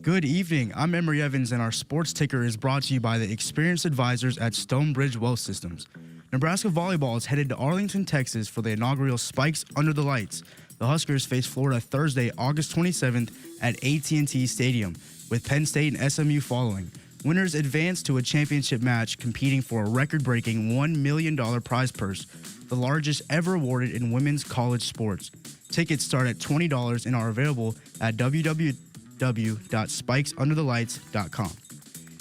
Good evening. I'm Emery Evans, and our sports ticker is brought to you by the experienced advisors at Stonebridge Wealth Systems. Nebraska volleyball is headed to Arlington, Texas for the inaugural Spikes Under the Lights. The Huskers face Florida Thursday, August 27th at AT&T Stadium, with Penn State and SMU following. Winners advance to a championship match competing for a record-breaking $1 million prize purse, the largest ever awarded in women's college sports. Tickets start at $20 and are available at www.spikesunderthelights.com.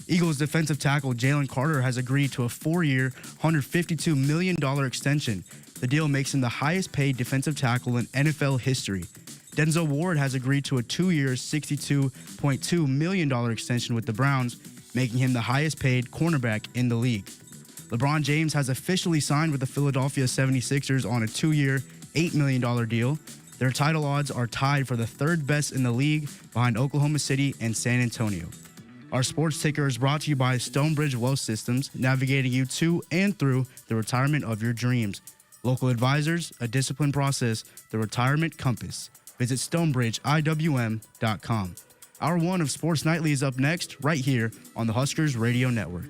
Eagles defensive tackle Jalen Carter has agreed to a 4-year, $152 million extension. The deal makes him the highest-paid defensive tackle in NFL history. Denzel Ward has agreed to a 2-year, $62.2 million extension with the Browns, making him the highest-paid cornerback in the league. LeBron James has officially signed with the Philadelphia 76ers on a 2-year, $8 million deal. Their title odds are tied for the third best in the league behind Oklahoma City and San Antonio. Our sports ticker is brought to you by Stonebridge Wealth Systems, navigating you to and through the retirement of your dreams. Local advisors, a disciplined process, the retirement compass. Visit StonebridgeIWM.com. Hour 1 of Sports Nightly is up next, right here on the Huskers Radio Network.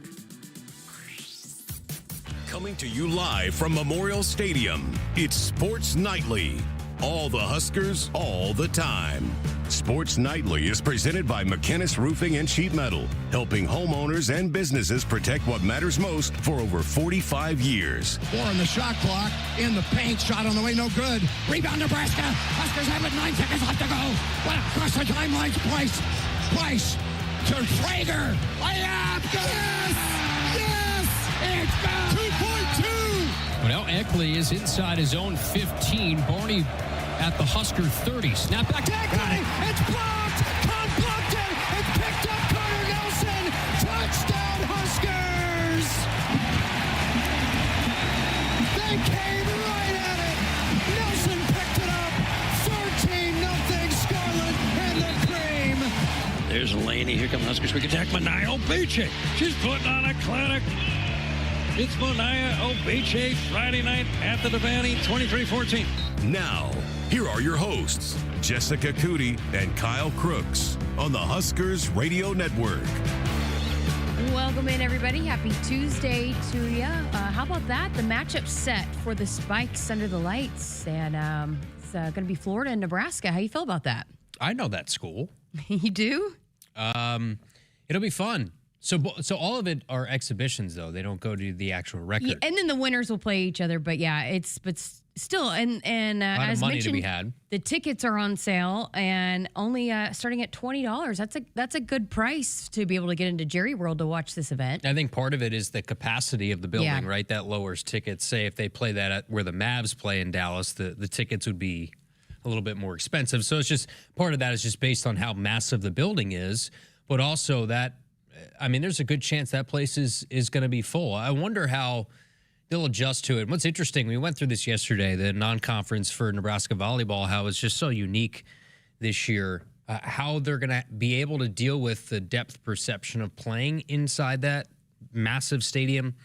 Coming to you live from Memorial Stadium, it's Sports Nightly. All the Huskers, all the time. Sports Nightly is presented by McKinnis Roofing and Sheet Metal, helping homeowners and businesses protect what matters most for over 45 years. 4 on the shot clock, in the paint, shot on the way, no good. Rebound Nebraska, Huskers have it, 9 seconds left to go. What across the timelines, Price to Traeger. Layup, yes! Yes! It's good! 2.2! Well, Eckley is inside his own 15. Barney at the Husker 30. Snap back to Eckley. It's blocked. Tom blocked it. It's picked up. Carter Nelson. Touchdown Huskers. They came right at it. Nelson picked it up. 13-0 Scarlet and the cream. There's Laney. Here come Huskers. Quick attack. Mania Obeche. She's putting on a clinic. It's Mania Obeche Friday night at the Devaney, 23-14. Now, here are your hosts, Jessica Coody and Kyle Crooks on the Huskers Radio Network. Welcome in, everybody. Happy Tuesday to you. How about that? The matchup set for the Spikes Under the Lights, and it's going to be Florida and Nebraska. How you feel about that? I know that school. You do? It'll be fun. So all of it are exhibitions, though. They don't go to the actual record. Yeah, and then the winners will play each other. But yeah, still, and as money mentioned, to be had. The tickets are on sale and only starting at $20. That's a good price to be able to get into Jerry World to watch this event. I think part of it is the capacity of the building, Yeah. right? That lowers tickets. Say if they play that at where the Mavs play in Dallas, the tickets would be a little bit more expensive. So it's just part of that is just based on how massive the building is, but also that. I mean, there's a good chance that place is going to be full. I wonder how they'll adjust to it. What's interesting, we went through this yesterday, the non-conference for Nebraska volleyball, how it's just so unique this year, how they're going to be able to deal with the depth perception of playing inside that massive stadium.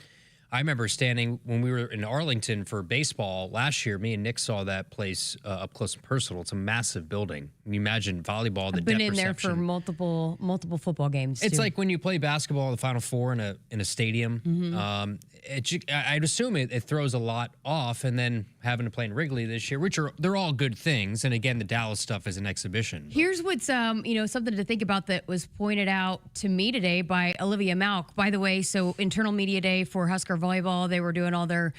I remember standing when we were in Arlington for baseball last year. Me and Nick saw that place up close and personal. It's a massive building. You imagine volleyball, the I've been depth in there perception. for multiple football games. It's too. like when you play basketball in the Final Four in a stadium. Mm-hmm. I'd assume it throws a lot off, and then having to play in Wrigley this year, they're all good things. And again, the Dallas stuff is an exhibition. Here's what's something to think about that was pointed out to me today by Olivia Malk. By the way, so internal media day for Husker volleyball, they were doing all their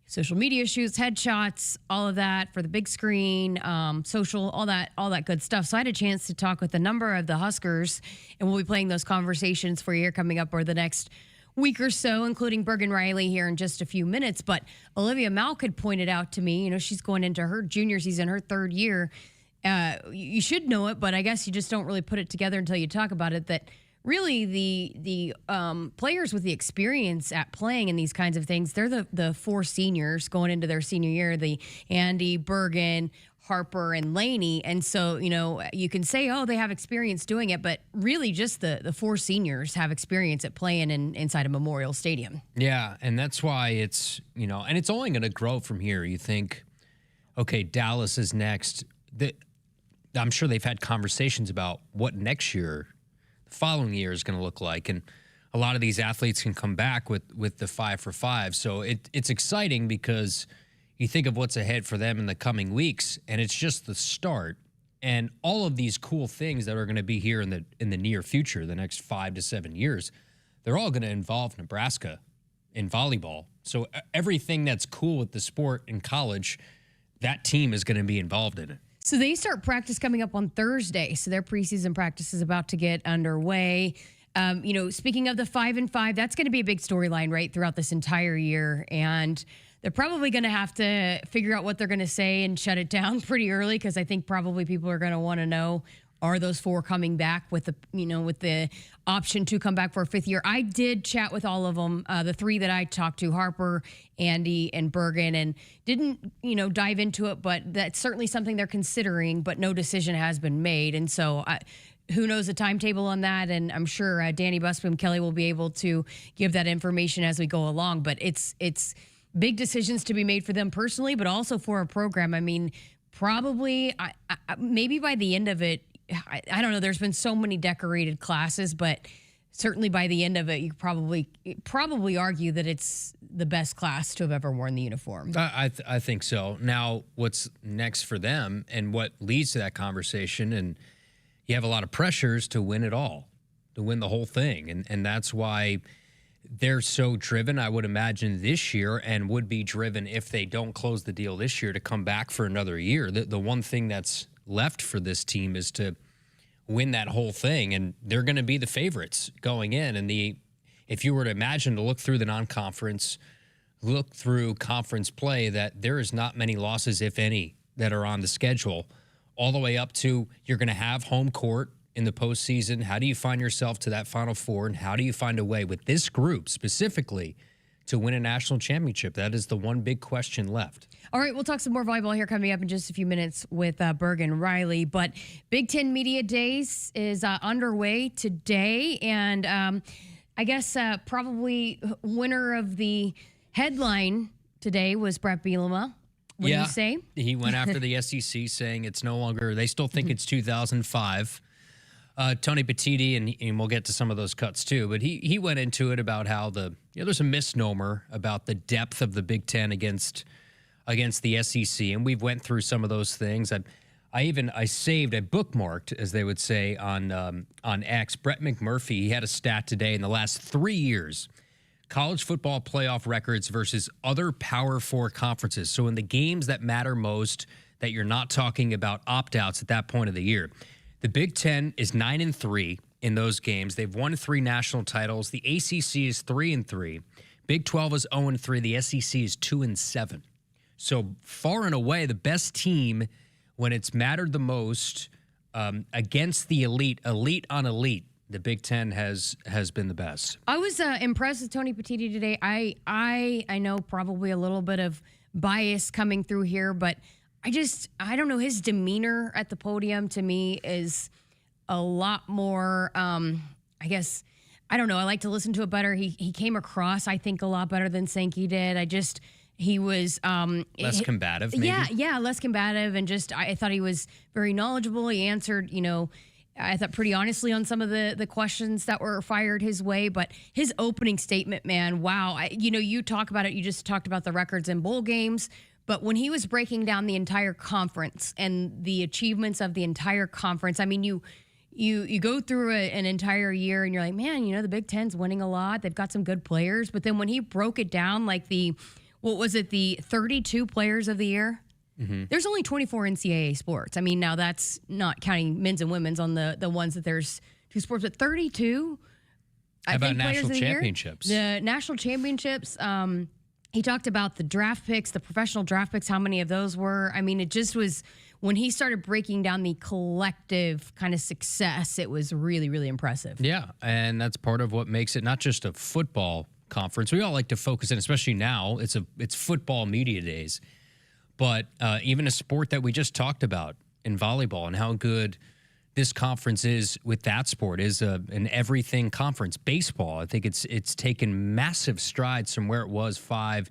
social media shoots, headshots, all of that for the big screen, social, all that good stuff. So I had a chance to talk with a number of the Huskers, and we'll be playing those conversations for you here coming up over the next week or so, including Bergen Reilly here in just a few minutes. But Olivia Malk had pointed out to me, she's going into her junior season, her third year. You should know it, but I guess you just don't really put it together until you talk about it, that really the players with the experience at playing in these kinds of things, they're the 4 seniors going into their senior year, the Andy, Bergen, Harper, and Laney. And so, you can say, oh, they have experience doing it, but really just the 4 seniors have experience at playing inside a Memorial Stadium. Yeah, and that's why it's, and it's only going to grow from here. You think, okay, Dallas is next. I'm sure they've had conversations about what next year following year is going to look like. And a lot of these athletes can come back with the 5-for-5. So it's exciting because you think of what's ahead for them in the coming weeks, and it's just the start. And all of these cool things that are going to be here in the near future, the next 5 to 7 years, they're all going to involve Nebraska in volleyball. So everything that's cool with the sport in college, that team is going to be involved in it. So they start practice coming up on Thursday. So their preseason practice is about to get underway. Speaking of the 5-and-5, that's going to be a big storyline, right, throughout this entire year. And they're probably going to have to figure out what they're going to say and shut it down pretty early, because I think probably people are going to want to know, are those 4 coming back with the option to come back for a 5th year? I did chat with all of them, the 3 that I talked to, Harper, Andy, and Bergen, and didn't, dive into it, but that's certainly something they're considering, but no decision has been made. And so who knows the timetable on that? And I'm sure Danny Busboom Kelly will be able to give that information as we go along, but it's big decisions to be made for them personally, but also for a program. I mean, probably, maybe by the end of it, I don't know, there's been so many decorated classes, but certainly by the end of it, you probably argue that it's the best class to have ever worn the uniform. I think so. Now, what's next for them and what leads to that conversation, and you have a lot of pressures to win it all, to win the whole thing. And that's why they're so driven, I would imagine, this year, and would be driven if they don't close the deal this year to come back for another year. The one thing that's left for this team is to win that whole thing, and they're going to be the favorites going in. And if you were to imagine to look through the non-conference, look through conference play, that there is not many losses, if any, that are on the schedule, all the way up to you're going to have home court in the postseason. How do you find yourself to that Final Four, and how do you find a way with this group specifically to win a national championship? That is the one big question left. All right, we'll talk some more volleyball here coming up in just a few minutes with Bergen Reilly. But Big Ten Media Days is underway today, and I guess probably winner of the headline today was Brett Bielema. What do you say? He went after the SEC, saying it's no longer, they still think it's 2005. Tony Petitti, and we'll get to some of those cuts too, but he went into it about how there's a misnomer about the depth of the Big Ten against the SEC, and we've went through some of those things. I bookmarked, as they would say on X. Brett McMurphy, he had a stat today in the last 3 years, college football playoff records versus other Power 4 conferences. So in the games that matter most, that you're not talking about opt-outs at that point of the year, the Big Ten is 9-3 in those games. They've won 3 national titles. The ACC is 3-3. Big 12 is 0-3. The SEC is 2-7. So far and away, the best team when it's mattered the most against the elite on elite, the Big Ten has been the best. I was impressed with Tony Petitti today. I know probably a little bit of bias coming through here, but I don't know, his demeanor at the podium to me is a lot more, I like to listen to it better. He came across, I think, a lot better than Sankey did. He was less combative, maybe? Yeah, less combative, and I thought he was very knowledgeable. He answered, I thought pretty honestly on some of the questions that were fired his way, but his opening statement, man, wow. You talk about it, you just talked about the records in bowl games, but when he was breaking down the entire conference and the achievements of the entire conference, I mean, you go through an entire year and you're like, man, the Big Ten's winning a lot. They've got some good players. But then when he broke it down, like the 32 players of the year? Mm-hmm. There's only 24 NCAA sports. I mean, now that's not counting men's and women's on the ones that there's 2 sports, but 32. How about national championships? The national championships. He talked about the draft picks, the professional draft picks, how many of those were. I mean, it just was, when he started breaking down the collective kind of success, it was really, really impressive. Yeah, and that's part of what makes it not just a football conference. We all like to focus in, especially now, it's football media days. But even a sport that we just talked about in volleyball and how good this conference is with that sport is an everything conference. Baseball, I think it's taken massive strides from where it was 5-10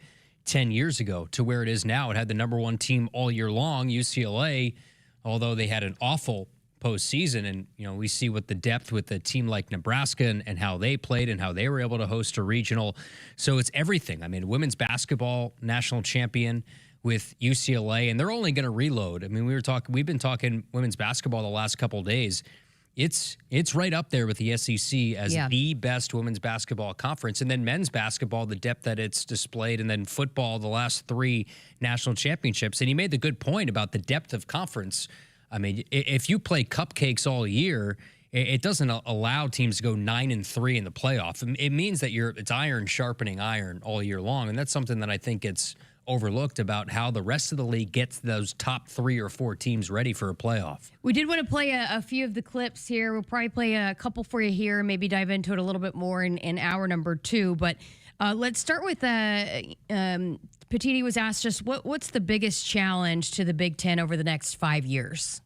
years ago to where it is now. It had the number 1 team all year long, UCLA, although they had an awful postseason. And, we see what the depth with a team like Nebraska and how they played and how they were able to host a regional. So it's everything. I mean, women's basketball national champion with UCLA, and they're only going to reload. I mean, we've been talking women's basketball the last couple of days. It's right up there with the SEC as the best women's basketball conference. And then men's basketball, the depth that it's displayed, and then football, the last 3 national championships. And he made the good point about the depth of conference. I mean, if you play cupcakes all year, it doesn't allow teams to go 9-3 in the playoff. It means that it's iron sharpening iron all year long. And that's something that I think it's overlooked about how the rest of the league gets those top 3 or 4 teams ready for a playoff. We did want to play a few of the clips here. We'll probably play a couple for you here, maybe dive into it a little bit more in hour number 2. But let's start with Petiti was asked just what's the biggest challenge to the Big Ten over the next 5 years?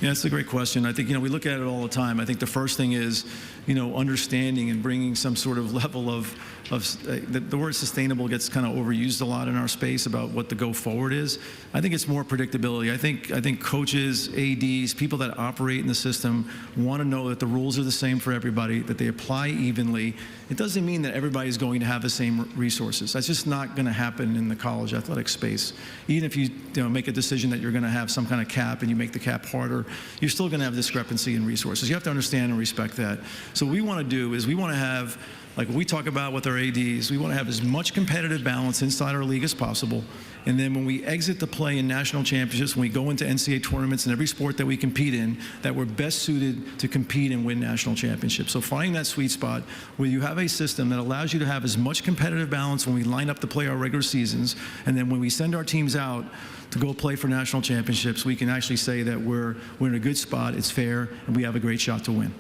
Yeah, that's a great question. I think, we look at it all the time. I think the first thing is, understanding and bringing some sort of level of the word sustainable gets kind of overused a lot in our space about what the go forward is. I think it's more predictability. I think coaches, ADs, people that operate in the system want to know that the rules are the same for everybody, that they apply evenly. It doesn't mean that everybody's going to have the same resources. That's just not going to happen in the college athletic space. Even if you make a decision that you're going to have some kind of cap and you make the cap harder, you're still going to have discrepancy in resources. You have to understand and respect that. So what we want to do is we want to have, like we talk about with our ADs, we want to have as much competitive balance inside our league as possible. And then when we exit the play in national championships, when we go into NCAA tournaments and every sport that we compete in, that we're best suited to compete and win national championships. So finding that sweet spot where you have a system that allows you to have as much competitive balance when we line up to play our regular seasons, and then when we send our teams out to go play for national championships, we can actually say that we're in a good spot, it's fair, and we have a great shot to win.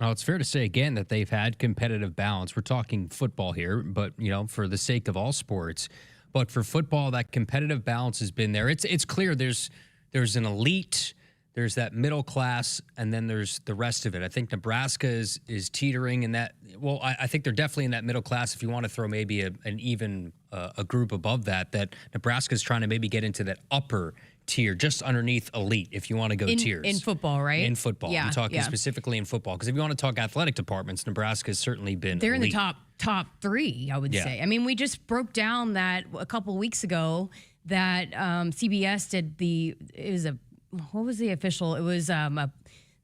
Well, it's fair to say, again, that they've had competitive balance. We're talking football here, but, for the sake of all sports. But for football, that competitive balance has been there. It's clear there's an elite, there's that middle class, and then there's the rest of it. I think Nebraska is teetering in that. Well, I think they're definitely in that middle class. If you want to throw maybe a group above that Nebraska's trying to maybe get into that upper tier, just underneath elite, if you want to go tiers. In football, right? In football. Yeah, I'm talking specifically in football. Because if you want to talk athletic departments, Nebraska's certainly been They're elite. in the top 3, I would say. I mean, we just broke down that a couple weeks ago that CBS did what was the official? It was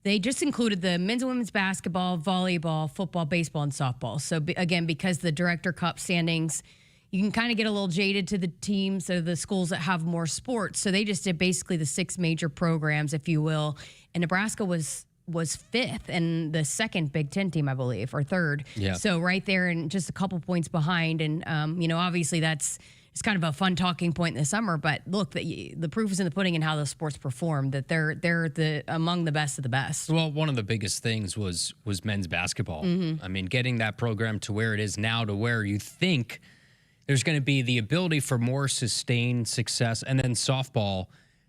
they just included the men's and women's basketball, volleyball, football, baseball, and softball. So again, because the Director Cup standings, you can kind of get a little jaded to the teams or the schools that have more sports. So they just did basically the 6 major programs, if you will. And Nebraska was 5th and the second Big Ten team, I believe, or 3rd. Yeah. So right there and just a couple points behind. And, obviously it's kind of a fun talking point in the summer. But look, the proof is in the pudding in how the sports perform, that they're among the best of the best. Well, one of the biggest things was men's basketball. Mm-hmm. I mean, getting that program to where it is now, to where you think there's going to be the ability for more sustained success. And then softball,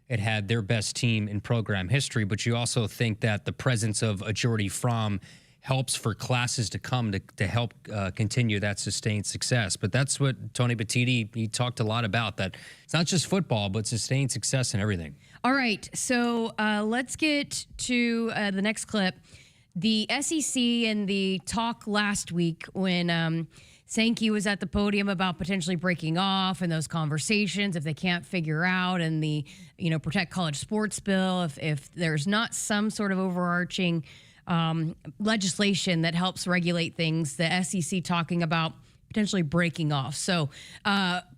it had their best team in program history, but you also think that the presence of a Jordy Fromm helps for classes to come to help continue that sustained success. But that's what Tony Petiti, he talked a lot about, that it's not just football, but sustained success in everything. All right, so let's get to the next clip. The SEC and the talk last week when Sankey was at the podium about potentially breaking off and those conversations if they can't figure out, and the Protect College Sports bill, if there's not some sort of overarching legislation that helps regulate things, the SEC talking about potentially breaking off. So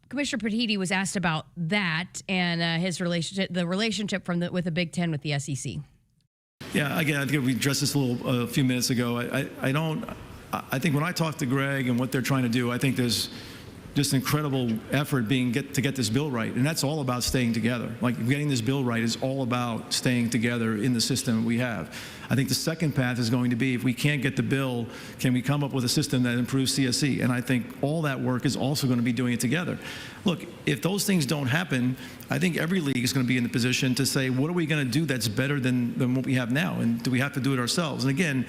Commissioner Petiti was asked about that and his relationship, the relationship with the Big Ten with the SEC. Yeah, again, I think we addressed this a few minutes ago. I think when I talk to Greg and what they're trying to do, I think there's just incredible effort to get this bill right. And that's all about staying together. Like, getting this bill right is all about staying together in the system we have. I think the second path is going to be, if we can't get the bill, can we come up with a system that improves CSE? And I think all that work is also going to be doing it together. Look, if those things don't happen, I think every league is going to be in the position to say, what are we going to do that's better than what we have now? And do we have to do it ourselves? And again,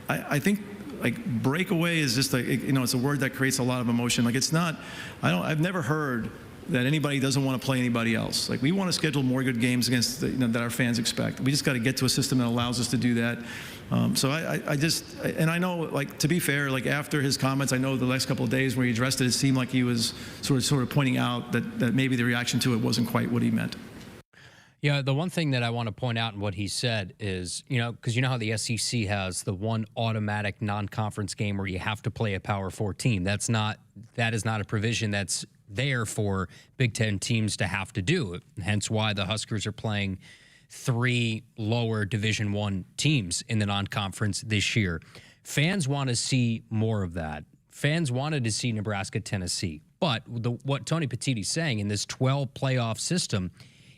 I think, like, breakaway is just it's a word that creates a lot of emotion. Like, it's not, I've never heard that anybody doesn't want to play anybody else. Like, we want to schedule more good games against that our fans expect. We just got to get to a system that allows us to do that. So I know, like, to be fair, like, after his comments, I know the last couple of days where he addressed it seemed like he was sort of pointing out that maybe the reaction to it wasn't quite what he meant. Yeah, the one thing that I want to point out in what he said is, because you know how the SEC has the one automatic non-conference game where you have to play a Power 4 team. That is not a provision that's there for Big Ten teams to have to do. Hence why the Huskers are playing 3 lower Division I teams in the non-conference this year. Fans want to see more of that. Fans wanted to see Nebraska, Tennessee. But what Tony Petitti's saying in this 12 playoff system,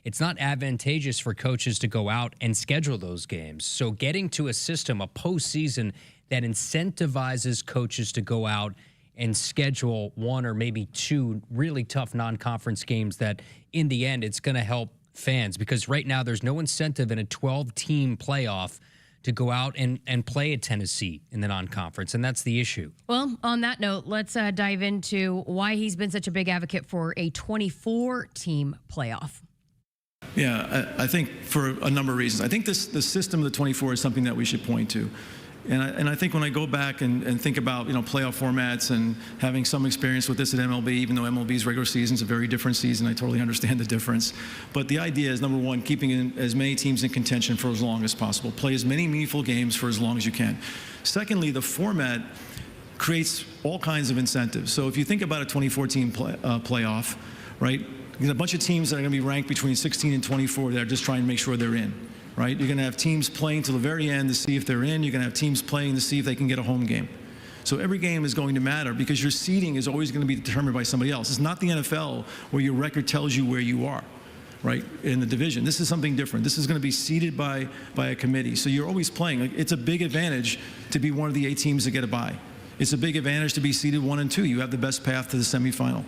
it's not advantageous for coaches to go out and schedule those games. So getting to a system, a postseason that incentivizes coaches to go out and schedule 1 or maybe 2 really tough non-conference games that in the end it's going to help fans, because right now there's no incentive in a 12-team playoff to go out and play at Tennessee in the non-conference, and that's the issue. Well, on that note, let's dive into why he's been such a big advocate for a 24-team playoff. Yeah, I think for a number of reasons. I think the system of the 24 is something that we should point to. And I think when I go back and think about, playoff formats and having some experience with this at MLB, even though MLB's regular season is a very different season, I totally understand the difference. But the idea is, number one, keeping as many teams in contention for as long as possible. Play as many meaningful games for as long as you can. Secondly, the format creates all kinds of incentives. So if you think about a 24-team playoff, right? A bunch of teams that are going to be ranked between 16 and 24 that are just trying to make sure they're in, right? You're going to have teams playing till the very end to see if they're in. You're going to have teams playing to see if they can get a home game. So every game is going to matter because your seeding is always going to be determined by somebody else. It's not the NFL where your record tells you where you are, right, in the division. This is something different. This is going to be seeded by a committee. So you're always playing. Like, it's a big advantage to be one of the 8 teams that get a bye. It's a big advantage to be seeded 1 and 2. You have the best path to the semifinal.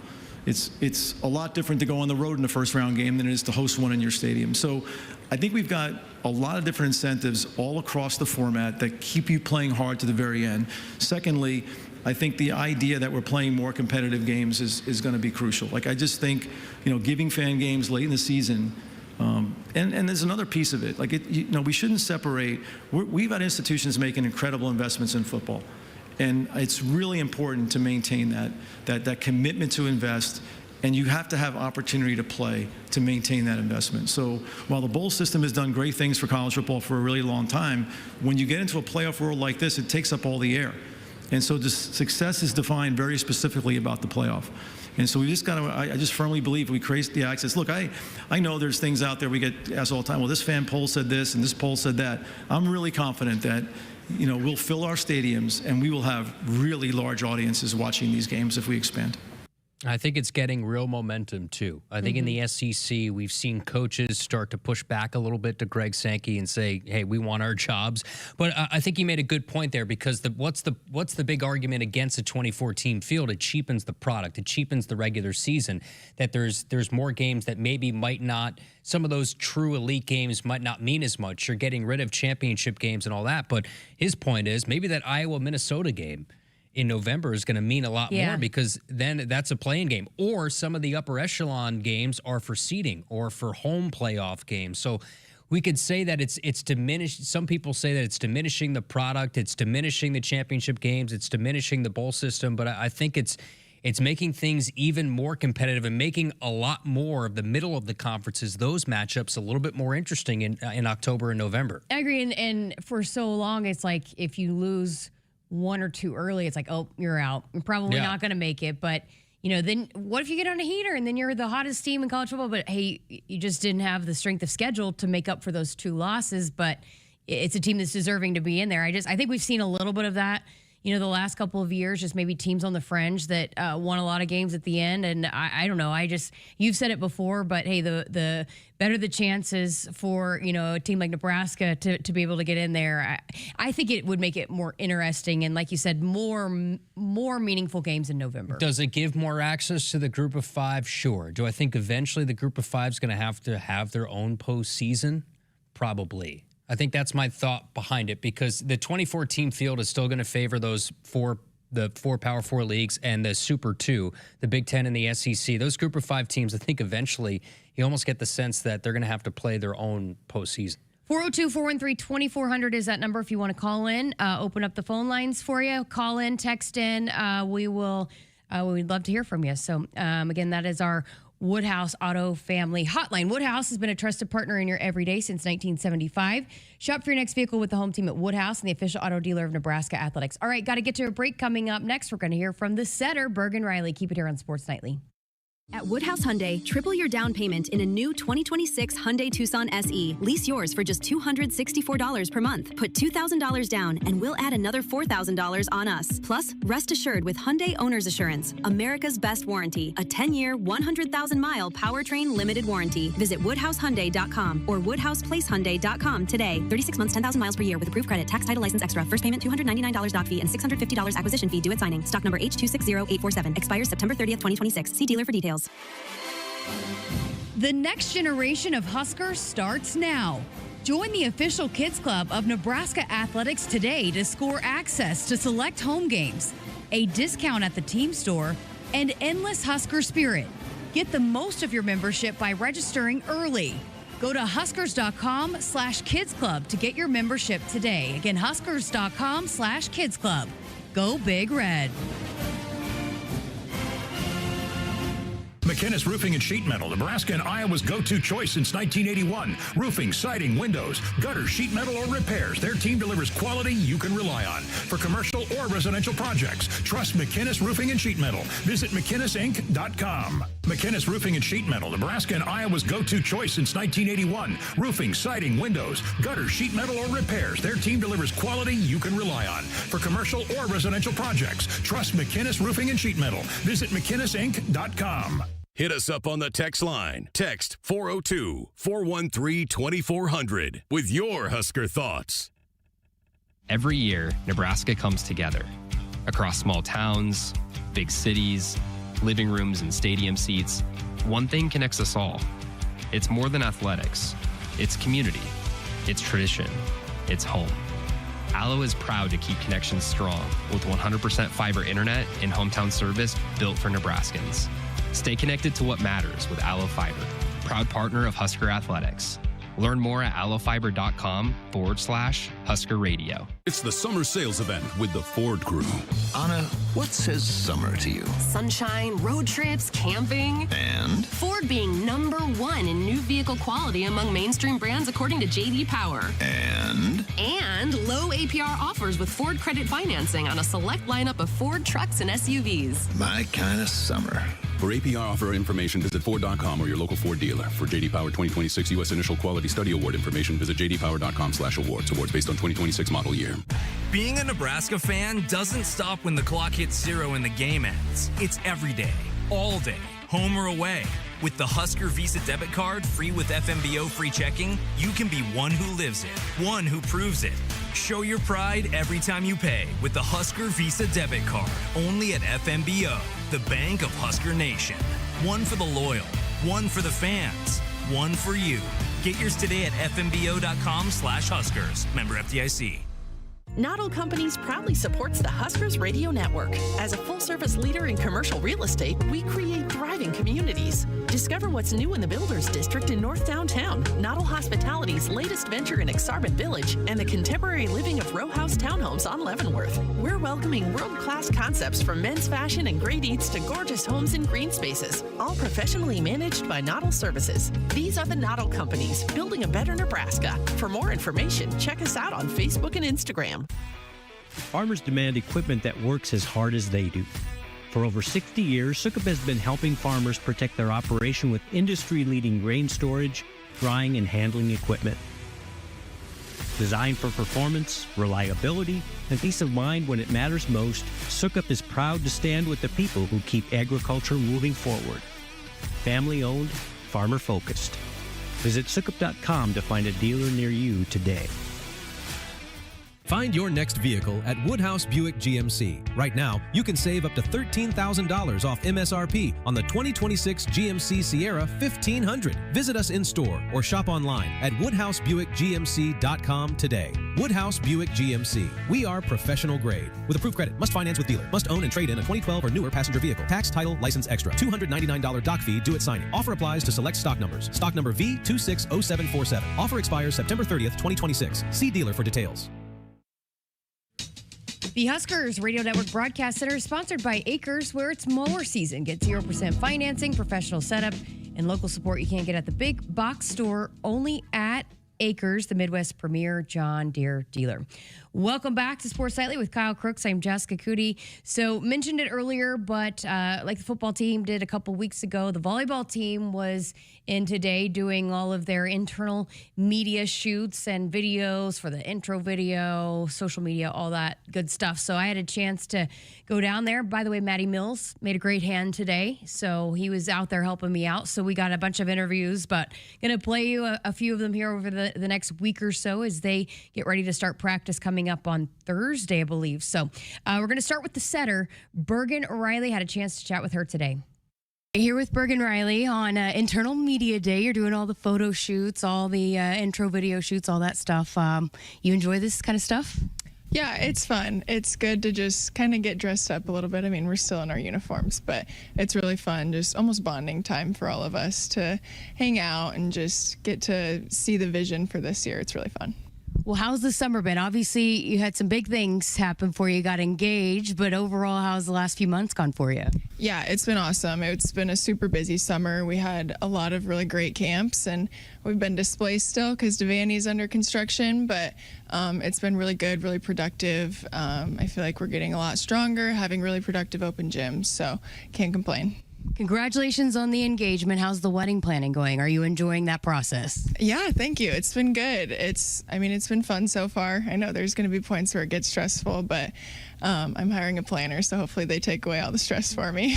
It's a lot different to go on the road in a first-round game than it is to host one in your stadium. So I think we've got a lot of different incentives all across the format that keep you playing hard to the very end. Secondly, I think the idea that we're playing more competitive games is going to be crucial. Like, I just think, giving fan games late in the season, and there's another piece of it. Like, we shouldn't separate. We've had institutions making incredible investments in football. And it's really important to maintain that commitment to invest, and you have to have opportunity to play to maintain that investment. So while the bowl system has done great things for college football for a really long time, when you get into a playoff world like this, it takes up all the air. And so success is defined very specifically about the playoff. And so we just got to, I just firmly believe we create the access. Look, I know there's things out there we get asked all the time, well, this fan poll said this and this poll said that. I'm really confident that we'll fill our stadiums and we will have really large audiences watching these games if we expand. I think it's getting real momentum, too. I think in the SEC, we've seen coaches start to push back a little bit to Greg Sankey and say, hey, we want our jobs. But I think you made a good point there, because what's the big argument against a 24-team field? It cheapens the product. It cheapens the regular season, that there's more games that maybe might not, some of those true elite games might not mean as much. You're getting rid of championship games and all that. But his point is maybe that Iowa-Minnesota game in November is going to mean a lot more, because then that's a playing game. Or some of the upper echelon games are for seeding or for home playoff games. So we could say that it's diminished. Some people say that it's diminishing the product, it's diminishing the championship games, it's diminishing the bowl system. But I think it's making things even more competitive and making a lot more of the middle of the conferences, those matchups, a little bit more interesting in October and November. I agree. And for so long, it's like if you lose 1 or 2 early, it's like, oh, you're out. You're probably not going to make it. But, then what if you get on a heater and then you're the hottest team in college football, but hey, you just didn't have the strength of schedule to make up for those 2 losses, but it's a team that's deserving to be in there. I think we've seen a little bit of that, the last couple of years, just maybe teams on the fringe that won a lot of games at the end. And I don't know. You've said it before, but hey, the better the chances for, a team like Nebraska to be able to get in there, I think it would make it more interesting. And like you said, more meaningful games in November. Does it give more access to the group of 5? Sure. Do I think eventually the group of 5 is going to have their own postseason? Probably. I think that's my thought behind it, because the 24-team field is still going to favor those 4 the 4 Power 4 leagues and the Super 2, the Big Ten and the SEC. Those Group of 5 teams, I think eventually you almost get the sense that they're going to have to play their own postseason. 402-413-2400 is that number if you want to call in. Open up the phone lines for you. Call in, text in. We'd love to hear from you. So, again, that is our Woodhouse Auto Family Hotline. Woodhouse has been a trusted partner in your everyday since 1975. Shop for your next vehicle with the home team at Woodhouse and the official auto dealer of Nebraska Athletics. All right, got to get to a break. Coming up next, we're going to hear from the setter, Bergen Reilly. Keep it here on Sports Nightly. At Woodhouse Hyundai, triple your down payment in a new 2026 Hyundai Tucson SE. Lease yours for just $264 per month. Put $2,000 down and we'll add another $4,000 on us. Plus, rest assured with Hyundai Owner's Assurance, America's best warranty. A 10-year, 100,000-mile powertrain limited warranty. Visit WoodhouseHyundai.com or WoodhousePlaceHyundai.com today. 36 months, 10,000 miles per year with approved credit, tax, title, license extra. First payment $299 doc fee and $650 acquisition fee due at signing. Stock number H260847. Expires September 30th, 2026. See dealer for details. The next generation of Huskers starts now. Join the official Kids Club of Nebraska Athletics today to score access to select home games, a discount at the team store, and endless Husker spirit. Get the most of your membership by registering early. Go to huskers.com/kidsclub to get your membership today. Again, huskers.com/kidsclub. Go Big Red. McInnes Roofing and Sheet Metal, Nebraska and Iowa's go-to choice since 1981. Roofing, siding, windows, gutters, sheet metal, or repairs. Their team delivers quality you can rely on. For commercial or residential projects, trust McInnes Roofing and Sheet Metal. Visit McInnesInc.com. McInnes Roofing and Sheet Metal, Nebraska and Iowa's go-to choice since 1981. Roofing, siding, windows, gutters, sheet metal, or repairs. Their team delivers quality you can rely on. For commercial or residential projects, trust McInnes Roofing and Sheet Metal. Visit McInnesInc.com. Hit us up on the text line. Text 402-413-2400 with your Husker thoughts. Every year, Nebraska comes together. Across small towns, big cities, living rooms, and stadium seats, one thing connects us all. It's more than athletics. It's community. It's tradition. It's home. Allo is proud to keep connections strong with 100% fiber internet and hometown service built for Nebraskans. Stay connected to what matters with Allo Fiber, proud partner of Husker Athletics. Learn more at allofibers.com/Husker Radio. It's the summer sales event with the Ford Crew. Anna, what says summer to you? Sunshine, road trips, camping. And? Ford being #1 in new vehicle quality among mainstream brands according to J.D. Power. And? And low APR offers with Ford credit financing on a select lineup of Ford trucks and SUVs. My kind of summer. For APR offer information, visit Ford.com or your local Ford dealer. For J.D. Power 2026 U.S. Initial Quality Study Award information, visit jdpower.com/awards. Awards based on 2026 model year. Being a Nebraska fan doesn't stop when the clock hits 0 and the game ends. It's every day, all day, home or away. With the Husker Visa debit card, free with FMBO free checking, you can be one who lives it, one who proves it. Show your pride every time you pay with the Husker Visa debit card, only at FMBO, the bank of Husker Nation. One for the loyal, one for the fans, one for you. Get yours today at fmbo.com/Huskers. Member FDIC. Noddle Companies proudly supports the Huskers Radio Network. As a full-service leader in commercial real estate, we create thriving communities. Discover what's new in the Builders District in North Downtown, Noddle Hospitality's latest venture in Aksarben Village, and the contemporary living of row house townhomes on Leavenworth. We're welcoming world-class concepts from men's fashion and great eats to gorgeous homes and green spaces, all professionally managed by Noddle Services. These are the Noddle Companies, building a better Nebraska. For more information, check us out on Facebook and Instagram. Farmers demand equipment that works as hard as they do. For over 60 years, Sukup has been helping farmers protect their operation with industry-leading grain storage, drying, and handling equipment. Designed for performance, reliability, and peace of mind when it matters most, Sukup is proud to stand with the people who keep agriculture moving forward. Family-owned, farmer-focused. Visit Sukup.com to find a dealer near you today. Find your next vehicle at Woodhouse Buick GMC. Right now, you can save up to $13,000 off MSRP on the 2026 GMC Sierra 1500. Visit us in store or shop online at WoodhouseBuickGMC.com today. Woodhouse Buick GMC. We are professional grade. With approved credit, must finance with dealer, must own and trade in a 2012 or newer passenger vehicle. Tax, title, license extra. $299 doc fee due at signing. Offer applies to select stock numbers. Stock number V260747. Offer expires September 30th, 2026. See dealer for details. The Huskers Radio Network Broadcast Center is sponsored by Akrs, where it's mower season. Get 0% financing, professional setup, and local support you can't get at the big box store, only at Akrs, the Midwest premier John Deere dealer. Welcome back to Sports Nightly with Kyle Crooks. I'm Jessica Coody. So mentioned it earlier, but like the football team did a couple weeks ago, the volleyball team was in today doing all of their internal media shoots and videos for the intro video, social media, all that good stuff. So I had a chance to go down there. By the way, Maddie Mills made a great hand today. So he was out there helping me out. So we got a bunch of interviews, but going to play you a few of them here over the next week or so as they get ready to start practice coming up on Thursday, I believe. So we're going to start with the setter, Bergen Reilly. Had a chance to chat with her today. Here with Bergen Reilly on Internal Media Day. You're doing all the photo shoots, all the intro video shoots, all that stuff. You enjoy this kind of stuff? Yeah, it's fun. It's good to just kind of get dressed up a little bit. I mean, we're still in our uniforms, but it's really fun, just almost bonding time for all of us to hang out and just get to see the vision for this year. It's really fun. Well, how's the summer been? Obviously, you had some big things happen for you, got engaged, but overall, how's the last few months gone for you? Yeah, it's been awesome. It's been a super busy summer. We had a lot of really great camps, and we've been displaced still because Devaney's under construction, but it's been really good, really productive. I feel like we're getting a lot stronger, having really productive open gyms, so can't complain. Congratulations on the engagement. How's the wedding planning going? Are you enjoying that process? Yeah, thank you. It's been good. It's been fun so far. I know there's going to be points where it gets stressful, but I'm hiring a planner, so hopefully they take away all the stress for me.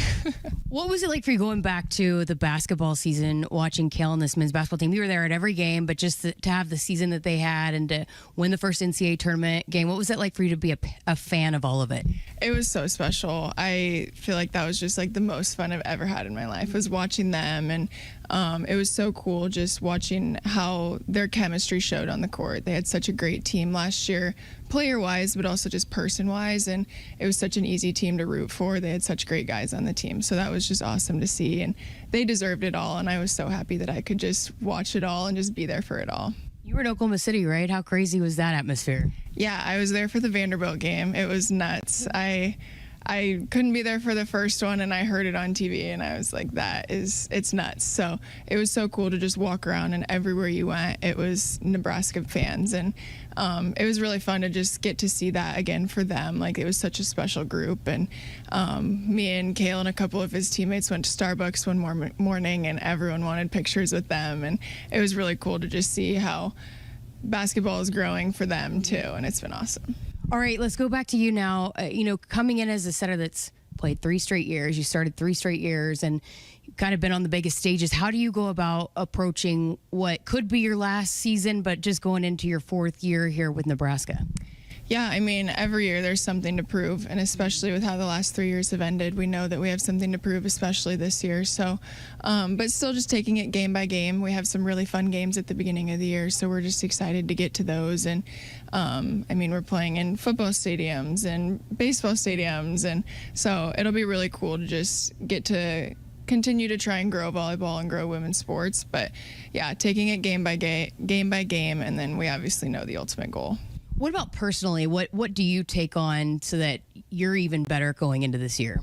What was it like for you going back to the basketball season, watching Kale and this men's basketball team? You were there at every game, but just to have the season that they had and to win the first NCAA tournament game, what was it like for you to be a fan of all of it? It was so special. I feel like that was just like the most fun I've ever had in my life, was watching them, and it was so cool just watching how their chemistry showed on the court. They had such a great team last year, player-wise, but also just person-wise, and it was such an easy team to root for. They had such great guys on the team, so that was just awesome to see, and they deserved it all, and I was so happy that I could just watch it all and just be there for it all. You were in Oklahoma City, right? How crazy was that atmosphere? Yeah, I was there for the Vanderbilt game. It was nuts. I couldn't be there for the first one, and I heard it on TV, and I was like, it's nuts. So it was so cool to just walk around, and everywhere you went, it was Nebraska fans, and it was really fun to just get to see that again for them. Like, it was such a special group, and me and Kale and a couple of his teammates went to Starbucks one morning, and everyone wanted pictures with them, and it was really cool to just see how basketball is growing for them too, and it's been awesome. All right, let's go back to you now. Coming in as a setter that's played 3 straight years, you started 3 straight years and kind of been on the biggest stages. How do you go about approaching what could be your last season, but just going into your 4th year here with Nebraska? Yeah, I mean, every year there's something to prove, and especially with how the last 3 years have ended, we know that we have something to prove, especially this year. So, but still just taking it game by game. We have some really fun games at the beginning of the year, so we're just excited to get to those. And, we're playing in football stadiums and baseball stadiums, and so it'll be really cool to just get to continue to try and grow volleyball and grow women's sports. But, yeah, taking it game by game, and then we obviously know the ultimate goal. What about personally? What do you take on so that you're even better going into this year?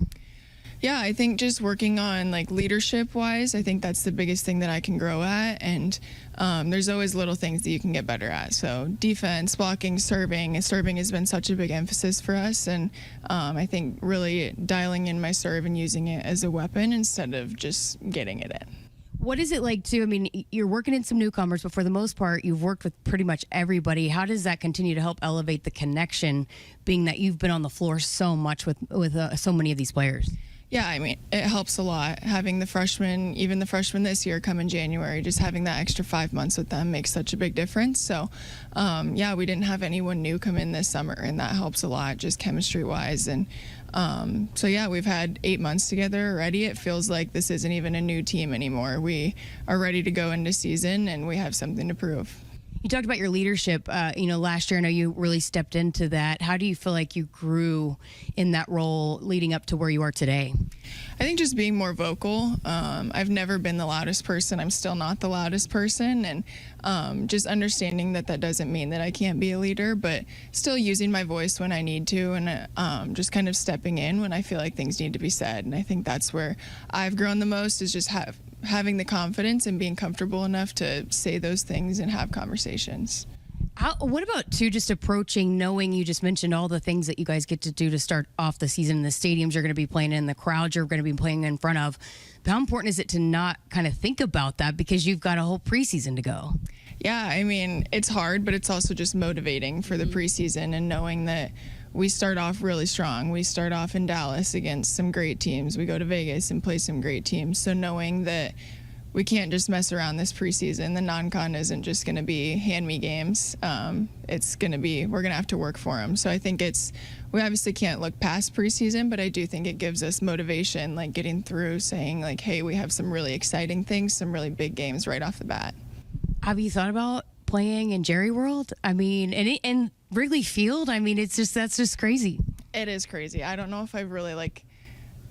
Yeah, I think just working on leadership wise, I think that's the biggest thing that I can grow at. And there's always little things that you can get better at. So defense, blocking, serving. Serving has been such a big emphasis for us. And I think really dialing in my serve and using it as a weapon instead of just getting it in. What is it like you're working in some newcomers, but for the most part, you've worked with pretty much everybody. How does that continue to help elevate the connection, being that you've been on the floor so much with so many of these players? Yeah, I mean, it helps a lot. Having the freshmen, even the freshmen this year come in January, just having that extra 5 months with them makes such a big difference. So, yeah, we didn't have anyone new come in this summer, and that helps a lot, just chemistry-wise. And so, yeah, we've had 8 months together already. It feels like this isn't even a new team anymore. We are ready to go into season, and we have something to prove. You talked about your leadership. Last year, I know you really stepped into that. How do you feel like you grew in that role leading up to where you are today? I think just being more vocal. I've never been the loudest person. I'm still not the loudest person. And just understanding that doesn't mean that I can't be a leader, but still using my voice when I need to, and just kind of stepping in when I feel like things need to be said. And I think that's where I've grown the most, is just having the confidence and being comfortable enough to say those things and have conversations. What about, too, just approaching, knowing you just mentioned all the things that you guys get to do to start off the season, the stadiums you're going to be playing in, the crowds you're going to be playing in front of. How important is it to not kind of think about that because you've got a whole preseason to go? Yeah, I mean, it's hard, but it's also just motivating for the preseason, and knowing that we start off really strong. We start off in Dallas against some great teams. We go to Vegas and play some great teams. So knowing that we can't just mess around this preseason. The non-con isn't just going to be hand-me games. It's going to be, we're going to have to work for them. So I think we obviously can't look past preseason, but I do think it gives us motivation, like getting through, saying like, hey, we have some really exciting things, some really big games right off the bat. Have you thought about playing in Jerry World? I mean, and Wrigley Field? I mean, that's just crazy. It is crazy. I don't know if I've really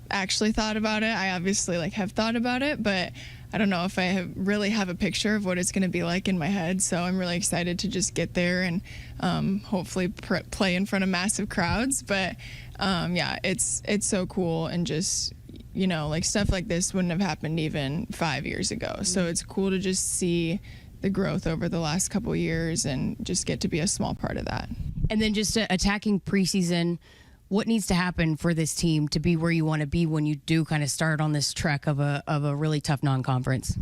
actually thought about it. I obviously have thought about it, but I don't know if I really have a picture of what it's going to be like in my head. So I'm really excited to just get there and hopefully play in front of massive crowds. But yeah, it's so cool, and just stuff like this wouldn't have happened even 5 years ago. So it's cool to just see the growth over the last couple of years and just get to be a small part of that. And then just attacking preseason, what needs to happen for this team to be where you want to be when you do kind of start on this trek of a really tough non-conference?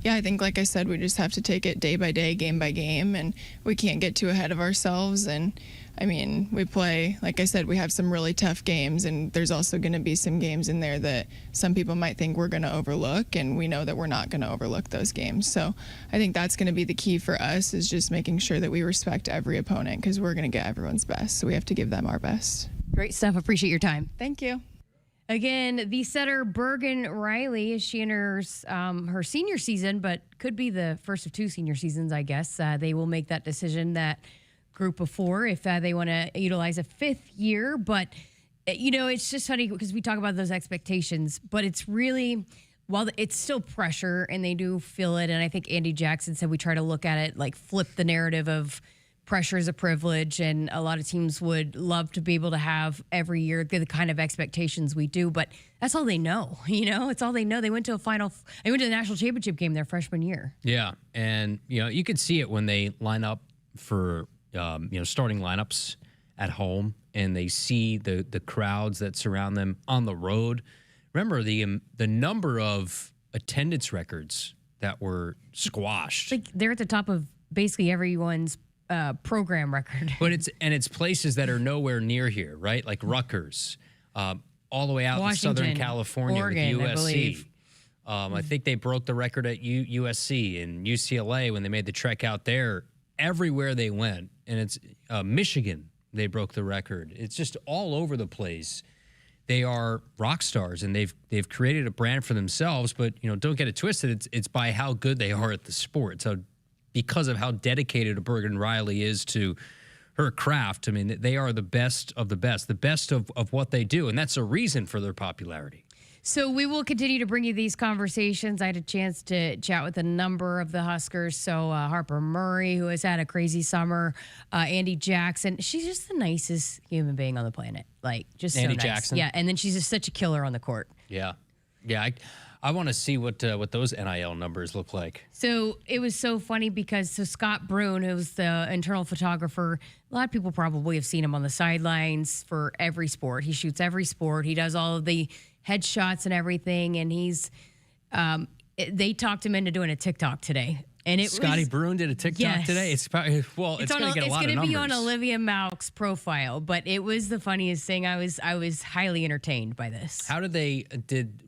Yeah, I think, like I said, we just have to take it day by day, game by game, and we can't get too ahead of ourselves. And I mean, we play, like I said, we have some really tough games, and there's also going to be some games in there that some people might think we're going to overlook, and we know that we're not going to overlook those games. So I think that's going to be the key for us, is just making sure that we respect every opponent, because we're going to get everyone's best. So we have to give them our best. Great stuff. Appreciate your time. Thank you. Again, the setter Bergen Reilly, as she enters her senior season, but could be the first of two senior seasons, I guess. They will make that decision, that group of four, if they want to utilize a fifth year. But, it's just funny because we talk about those expectations, but it's really, while it's still pressure and they do feel it. And I think Andy Jackson said we try to look at it, flip the narrative of pressure is a privilege, and a lot of teams would love to be able to have every year the kind of expectations we do, but that's all they know. It's all they know. They went to the national championship game their freshman year. Yeah, and you could see it when they line up for starting lineups at home, and they see the crowds that surround them on the road. Remember the number of attendance records that were squashed. They're at the top of basically everyone's program record. But it's places that are nowhere near here, right? Like Rutgers, all the way out Washington, in Southern California, Oregon, with USC. I believe. I think they broke the record at USC and UCLA when they made the trek out there. Everywhere they went, and it's Michigan, they broke the record. It's just all over the place. They are rock stars, and they've created a brand for themselves. But don't get it twisted. It's by how good they are at the sport. So because of how dedicated Bergen Reilly is to her craft, I mean, they are the best of what they do, and that's a reason for their popularity. So we will continue to bring you these conversations. I had a chance to chat with a number of the Huskers. So Harper Murray, who has had a crazy summer, Andy Jackson. She's just the nicest human being on the planet. Just Andy so nice. Jackson? Yeah, and then she's just such a killer on the court. Yeah. I want to see what those NIL numbers look like. So it was so funny because Scott Brune, who's the internal photographer, a lot of people probably have seen him on the sidelines for every sport. He shoots every sport. He does all of the headshots and everything. And they talked him into doing a TikTok today And Scotty Bruin did a TikTok today. It's probably it's going to get a lot of numbers. It's going to be on Olivia Mauch's profile, but it was the funniest thing. I was highly entertained by this. How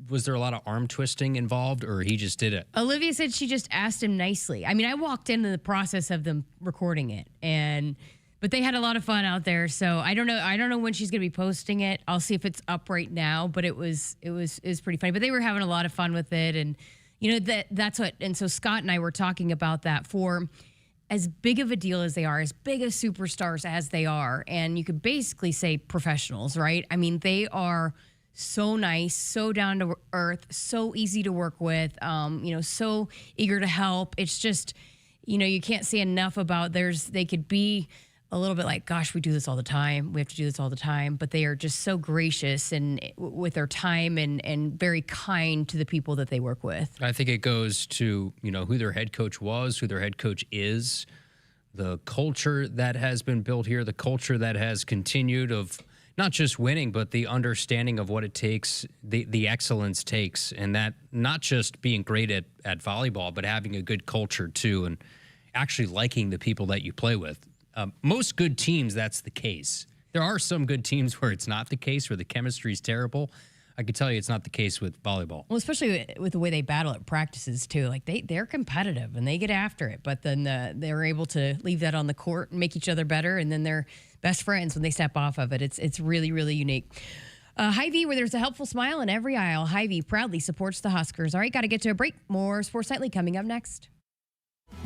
was there a lot of arm twisting involved, or he just did it? Olivia said she just asked him nicely. I mean, I walked into the process of them recording it, but they had a lot of fun out there. So I don't know when she's going to be posting it. I'll see if it's up right now. But it was pretty funny. But they were having a lot of fun with it, and that's what. And so Scott and I were talking about that for as big of a deal as they are, as big as superstars as they are, and you could basically say professionals, right? I mean, they are so nice, so down to earth, so easy to work with, so eager to help. It's just, you can't say enough about they could be a little bit like, gosh, we do this all the time. We have to do this all the time. But they are just so gracious and with their time and very kind to the people that they work with. I think it goes to, who their head coach was, who their head coach is, the culture that has been built here, the culture that has continued of not just winning, but the understanding of what it takes, the excellence takes, and that not just being great at volleyball, but having a good culture too, and actually liking the people that you play with. Most good teams, that's the case. There are some good teams where it's not the case, where the chemistry is terrible. I can tell you it's not the case with volleyball. Well, especially with the way they battle at practices, too. Like, they're competitive, and they get after it. But then they're able to leave that on the court and make each other better, and then they're best friends when they step off of it. It's really, really unique. Hy-Vee, where there's a helpful smile in every aisle. Hy-Vee proudly supports the Huskers. All right, got to get to a break. More Sports Nightly coming up next.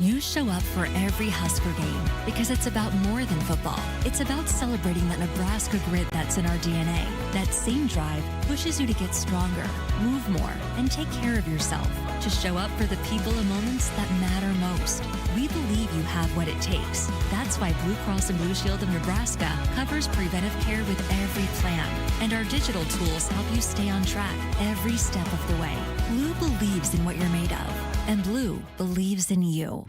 You show up for every Husker game because it's about more than football. It's about celebrating that Nebraska grit that's in our DNA. That same drive pushes you to get stronger, move more, and take care of yourself. To show up for the people and moments that matter most. We believe you have what it takes. That's why Blue Cross and Blue Shield of Nebraska covers preventive care with every plan. And our digital tools help you stay on track every step of the way. Blue believes in what you're made of. And Blue believes in you.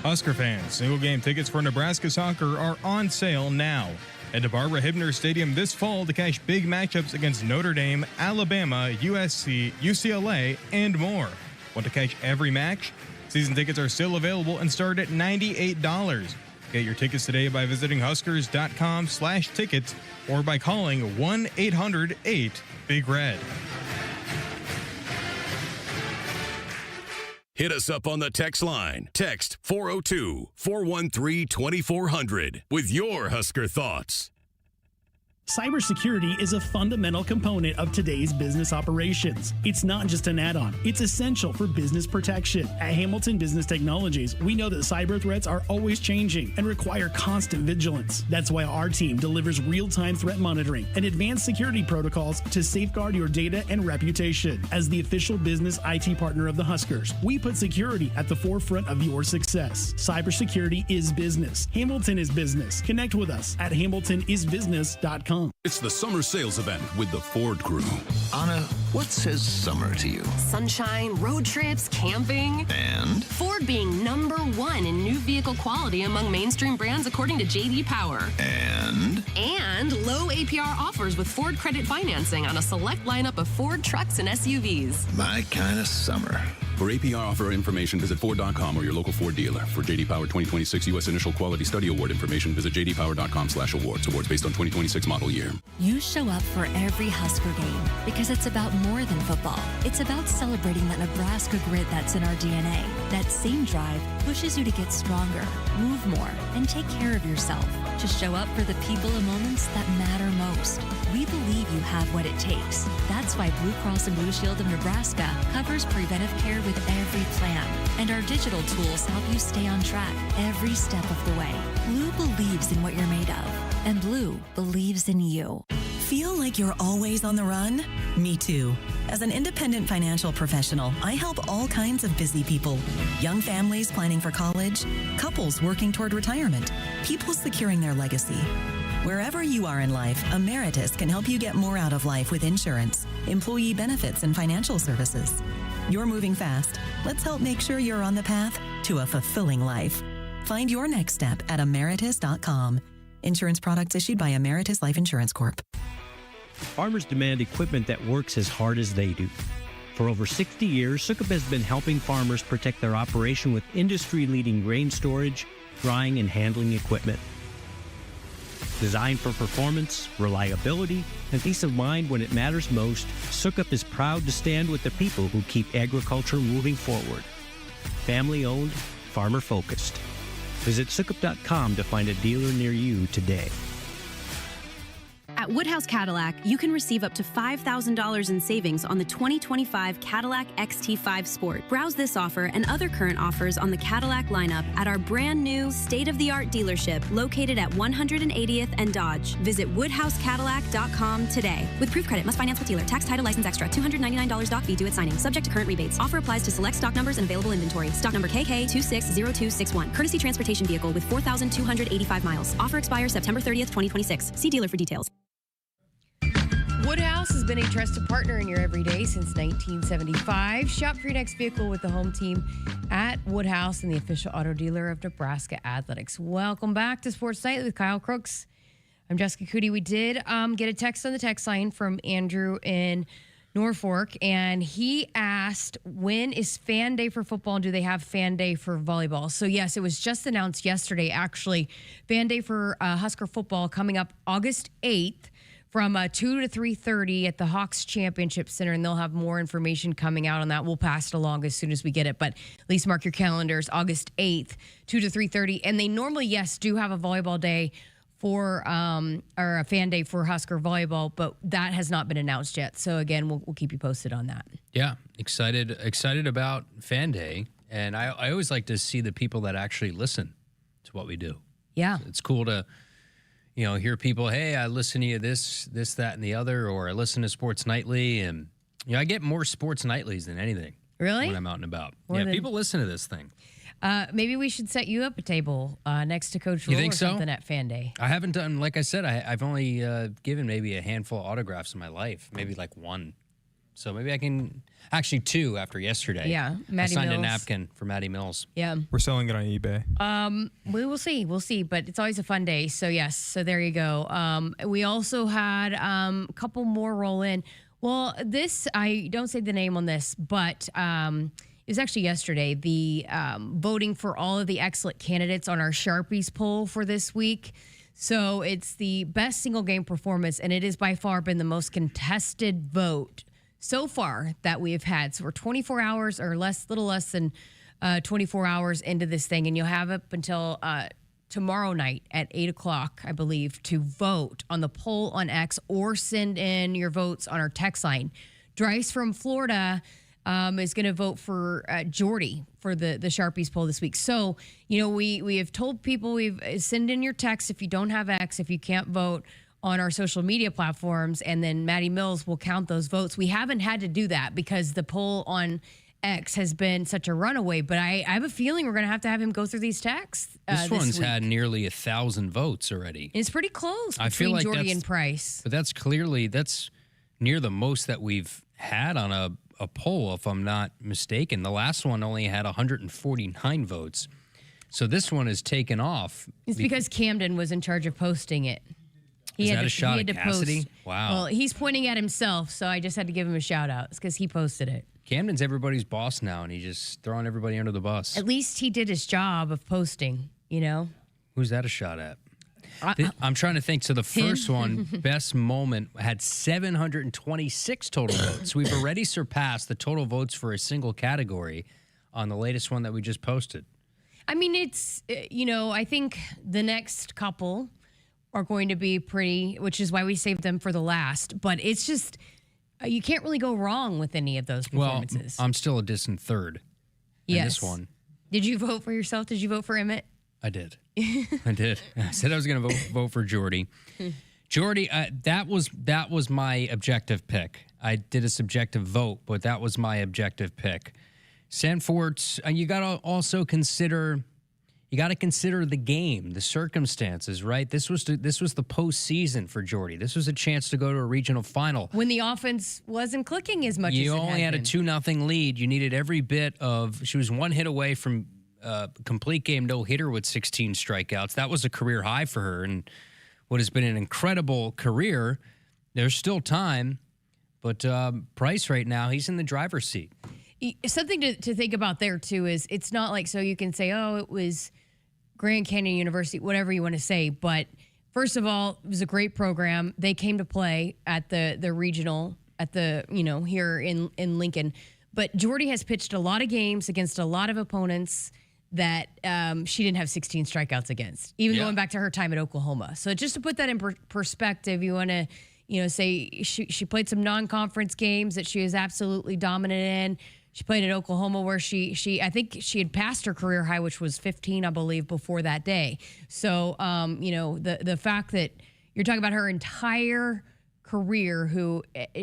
Husker fans, single game tickets for Nebraska soccer are on sale now. Head to Barbara Hibner Stadium this fall to catch big matchups against Notre Dame, Alabama, USC, UCLA, and more. Want to catch every match? Season tickets are still available and start at $98. Get your tickets today by visiting huskers.com/tickets or by calling 1-800-8-BIG-RED. Hit us up on the text line. Text 402-413-2400 with your Husker thoughts. Cybersecurity is a fundamental component of today's business operations. It's not just an add-on, it's essential for business protection. At Hamilton Business Technologies, we know that cyber threats are always changing and require constant vigilance. That's why our team delivers real-time threat monitoring and advanced security protocols to safeguard your data and reputation. As the official business IT partner of the Huskers, we put security at the forefront of your success. Cybersecurity is business. Hamilton is business. Connect with us at hamiltonisbusiness.com. It's the summer sales event with the Ford crew. Anna, what says summer to you? Sunshine, road trips, camping. And? Ford being #1 in new vehicle quality among mainstream brands according to J.D. Power. And low APR offers with Ford credit financing on a select lineup of Ford trucks and SUVs. My kind of summer. For APR offer information, visit Ford.com or your local Ford dealer. For J.D. Power 2026 U.S. Initial Quality Study Award information, visit jdpower.com/awards. Awards based on 2026 model year. You show up for every Husker game because it's about more than football. It's about celebrating that Nebraska grit that's in our DNA. That same drive pushes you to get stronger, move more, and take care of yourself. To show up for the people and moments that matter most. We believe you have what it takes. That's why Blue Cross and Blue Shield of Nebraska covers preventive care with every plan. And our digital tools help you stay on track every step of the way. Blue believes in what you're made of. And Blue believes in you. Feel like you're always on the run? Me too. As an independent financial professional, I help all kinds of busy people. Young families planning for college, couples working toward retirement, people securing their legacy. Wherever you are in life, Emeritus can help you get more out of life with insurance, employee benefits, and financial services. You're moving fast. Let's help make sure you're on the path to a fulfilling life. Find your next step at emeritus.com. Insurance products issued by Emeritus Life Insurance Corp. Farmers demand equipment that works as hard as they do. For over 60 years, Sukup has been helping farmers protect their operation with industry-leading grain storage, drying, and handling equipment. Designed for performance, reliability, and peace of mind when it matters most, Sukup is proud to stand with the people who keep agriculture moving forward. Family-owned, farmer-focused. Visit Sukup.com to find a dealer near you today. At Woodhouse Cadillac, you can receive up to $5,000 in savings on the 2025 Cadillac XT5 Sport. Browse this offer and other current offers on the Cadillac lineup at our brand new state-of-the-art dealership located at 180th and Dodge. Visit WoodhouseCadillac.com today. With proof credit, must finance with dealer. Tax, title, license extra. $299 doc fee due at signing. Subject to current rebates. Offer applies to select stock numbers and available inventory. Stock number KK260261. Courtesy transportation vehicle with 4,285 miles. Offer expires September 30th, 2026. See dealer for details. Woodhouse has been a trusted partner in your everyday since 1975. Shop for your next vehicle with the home team at Woodhouse and the official auto dealer of Nebraska Athletics. Welcome back to Sports Nightly with Kyle Crooks. I'm Jessica Coody. We did get a text on the text line from Andrew in Norfolk, and he asked, when is Fan Day for football and do they have Fan Day for volleyball? So, yes, it was just announced yesterday, actually. Fan Day for Husker football coming up August 8th. From 2 to 3:30 at the Hawks Championship Center, and they'll have more information coming out on that. We'll pass it along as soon as we get it, but at least mark your calendars, August 8th, 2 to 3:30. And they normally, yes, do have a volleyball day for, or a Fan Day for Husker volleyball, but that has not been announced yet. So, again, we'll keep you posted on that. Yeah, excited about Fan Day, and I always like to see the people that actually listen to what we do. Yeah. It's cool to hear people, hey, I listen to you this, that, and the other, or I listen to Sports Nightly, and I get more Sports Nightlies than anything. Really? When I'm out and about. More than people listen to this thing. Maybe we should set you up a table next to Coach Roll or something at Fan Day. I haven't done, like I said, I've only given maybe a handful of autographs in my life, maybe like one. So maybe I can, actually two after yesterday. Yeah, I signed a napkin for Maddie Mills. Yeah. We're selling it on eBay. We will see. We'll see, but it's always a fun day. So, yes, so there you go. We also had a couple more roll in. Well, this, I don't say the name on this, but it was actually yesterday, the voting for all of the excellent candidates on our Sharpies poll for this week. So it's the best single game performance, and it has by far been the most contested vote so far that we have had. So we're 24 hours or little less than 24 hours into this thing, and you'll have up until tomorrow night at 8 o'clock, I believe, to vote on the poll on X or send in your votes on our text line. Dryce from Florida is going to vote for Jordy for the Sharpies poll this week. So, we have told people, send in your text if you don't have X, if you can't vote on our social media platforms, and then Maddie Mills will count those votes. We haven't had to do that because the poll on X has been such a runaway, but I have a feeling we're going to have him go through these texts this one's week. had nearly 1,000 votes already. It's pretty close between I feel like Jordy and Price. But that's near the most that we've had on a poll, if I'm not mistaken. The last one only had 149 votes. So this one has taken off. It's because Camden was in charge of posting it. Is that a shot at Cassidy? Post. Wow. Well, he's pointing at himself, so I just had to give him a shout out. It's because he posted it. Camden's everybody's boss now, and he's just throwing everybody under the bus. At least he did his job of posting, Who's that a shot at? I'm trying to think. So the first one, best moment, had 726 total votes. We've already surpassed the total votes for a single category on the latest one that we just posted. I mean, it's, I think the next couple are going to be pretty, which is why we saved them for the last. But it's just, you can't really go wrong with any of those performances. Well, I'm still a distant third in this one. Did you vote for yourself? Did you vote for Emmett? I did. I did. I said I was going to vote for Jordy. Jordy, that was my objective pick. I did a subjective vote, but that was my objective pick. Sanford's, you got to also consider the game, the circumstances, right? This was the postseason for Jordy. This was a chance to go to a regional final. When the offense wasn't clicking as much as it You only had a 2-0 lead. You needed every bit of, she was one hit away from complete game no-hitter with 16 strikeouts. That was a career high for her, and what has been an incredible career. There's still time, But Price right now, he's in the driver's seat. Something to think about there, too, is it's not like, so you can say, oh, it was Grand Canyon University, whatever you want to say. But first of all, it was a great program. They came to play at the regional, at the, here in Lincoln. But Jordy has pitched a lot of games against a lot of opponents that she didn't have 16 strikeouts against, even going back to her time at Oklahoma. So just to put that in perspective, you want to, say she played some non-conference games that she was absolutely dominant in. She played at Oklahoma where I think she had passed her career high, which was 15, I believe, before that day. So, the fact that you're talking about her entire career,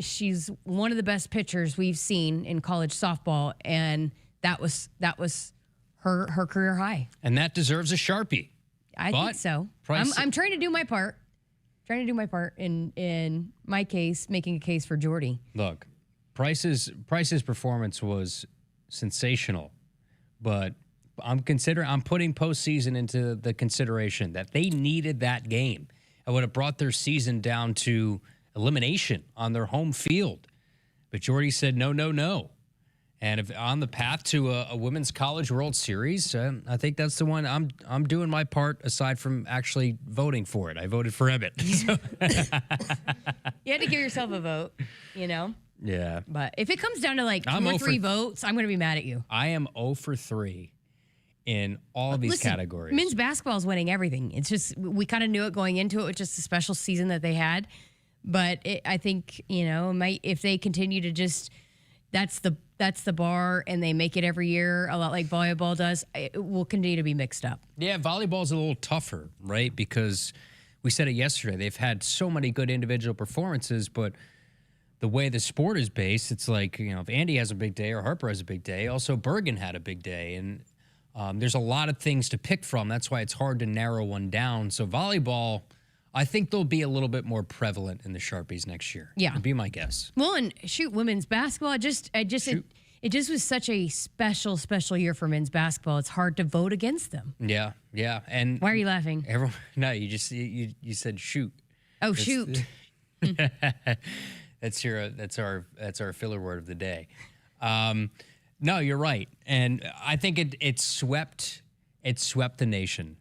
she's one of the best pitchers we've seen in college softball, and that was her career high. And that deserves a Sharpie. I think so. I'm trying to do my part. In my case, making a case for Jordy. Look, Price's performance was sensational, but I'm putting postseason into the consideration that they needed that game. It would have brought their season down to elimination on their home field. But Jordy said no. And if on the path to a Women's College World Series, I think that's the one I'm doing my part aside from actually voting for it. I voted for Emmett. So. You had to give yourself a vote, Yeah. But if it comes down to like 2 or 3 votes, I'm going to be mad at you. I am 0 for 3 in all of these categories. Men's basketball is winning everything. It's just, we kind of knew it going into it. It was just a special season that they had. But I think, if they continue to just, that's the bar, and they make it every year, a lot like volleyball does, it will continue to be mixed up. Yeah, volleyball's a little tougher, right? Because we said it yesterday. They've had so many good individual performances, but the way the sport is based, it's like, if Andy has a big day or Harper has a big day, also Bergen had a big day. And there's a lot of things to pick from. That's why it's hard to narrow one down. So volleyball, I think they'll be a little bit more prevalent in the Sharpies next year. Yeah. Would be my guess. Well, and women's basketball, it just was such a special year for men's basketball. It's hard to vote against them. Yeah. And why are you laughing? No, you said shoot. Oh, shoot. That's our filler word of the day. No, you're right, and I think it swept the nation.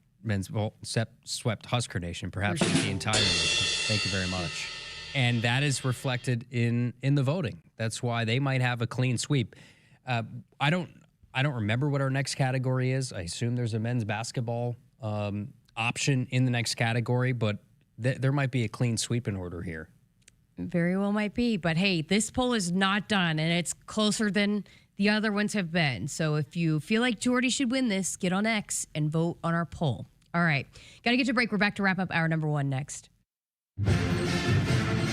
Swept Husker Nation, perhaps the entire nation. Thank you very much. And that is reflected in the voting. That's why they might have a clean sweep. I don't remember what our next category is. I assume there's a men's basketball option in the next category, but there might be a clean sweep in order here. Very well might be. But hey, this poll is not done, and it's closer than the other ones have been. So if you feel like Jordy should win this, get on X and vote on our poll. All right. Got to get to a break. We're back to wrap up hour number 1 next.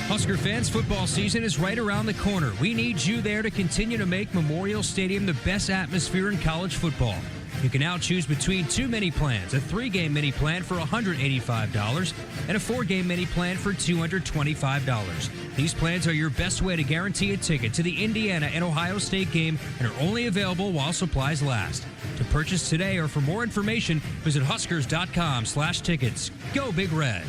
Husker fans, football season is right around the corner. We need you there to continue to make Memorial Stadium the best atmosphere in college football. You can now choose between 2 mini plans, a 3-game mini plan for $185 and a 4-game mini plan for $225. These plans are your best way to guarantee a ticket to the Indiana and Ohio State game and are only available while supplies last. To purchase today or for more information, visit huskers.com/tickets. Go Big Red.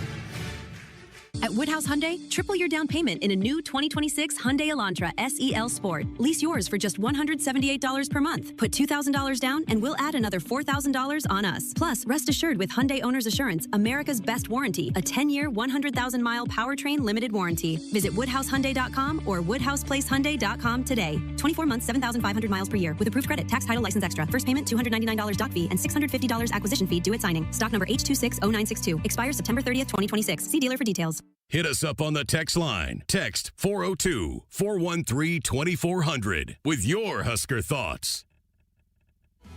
At Woodhouse Hyundai, triple your down payment in a new 2026 Hyundai Elantra SEL Sport. Lease yours for just $178 per month. Put $2,000 down and we'll add another $4,000 on us. Plus, rest assured with Hyundai Owner's Assurance, America's best warranty, a 10-year, 100,000-mile powertrain limited warranty. Visit WoodhouseHyundai.com or WoodhousePlaceHyundai.com today. 24 months, 7,500 miles per year with approved credit, tax, title, license extra. First payment, $299 doc fee and $650 acquisition fee due at signing. Stock number H260962. Expires September 30th, 2026. See dealer for details. Hit us up on the text line. Text 402-413-2400 with your Husker thoughts.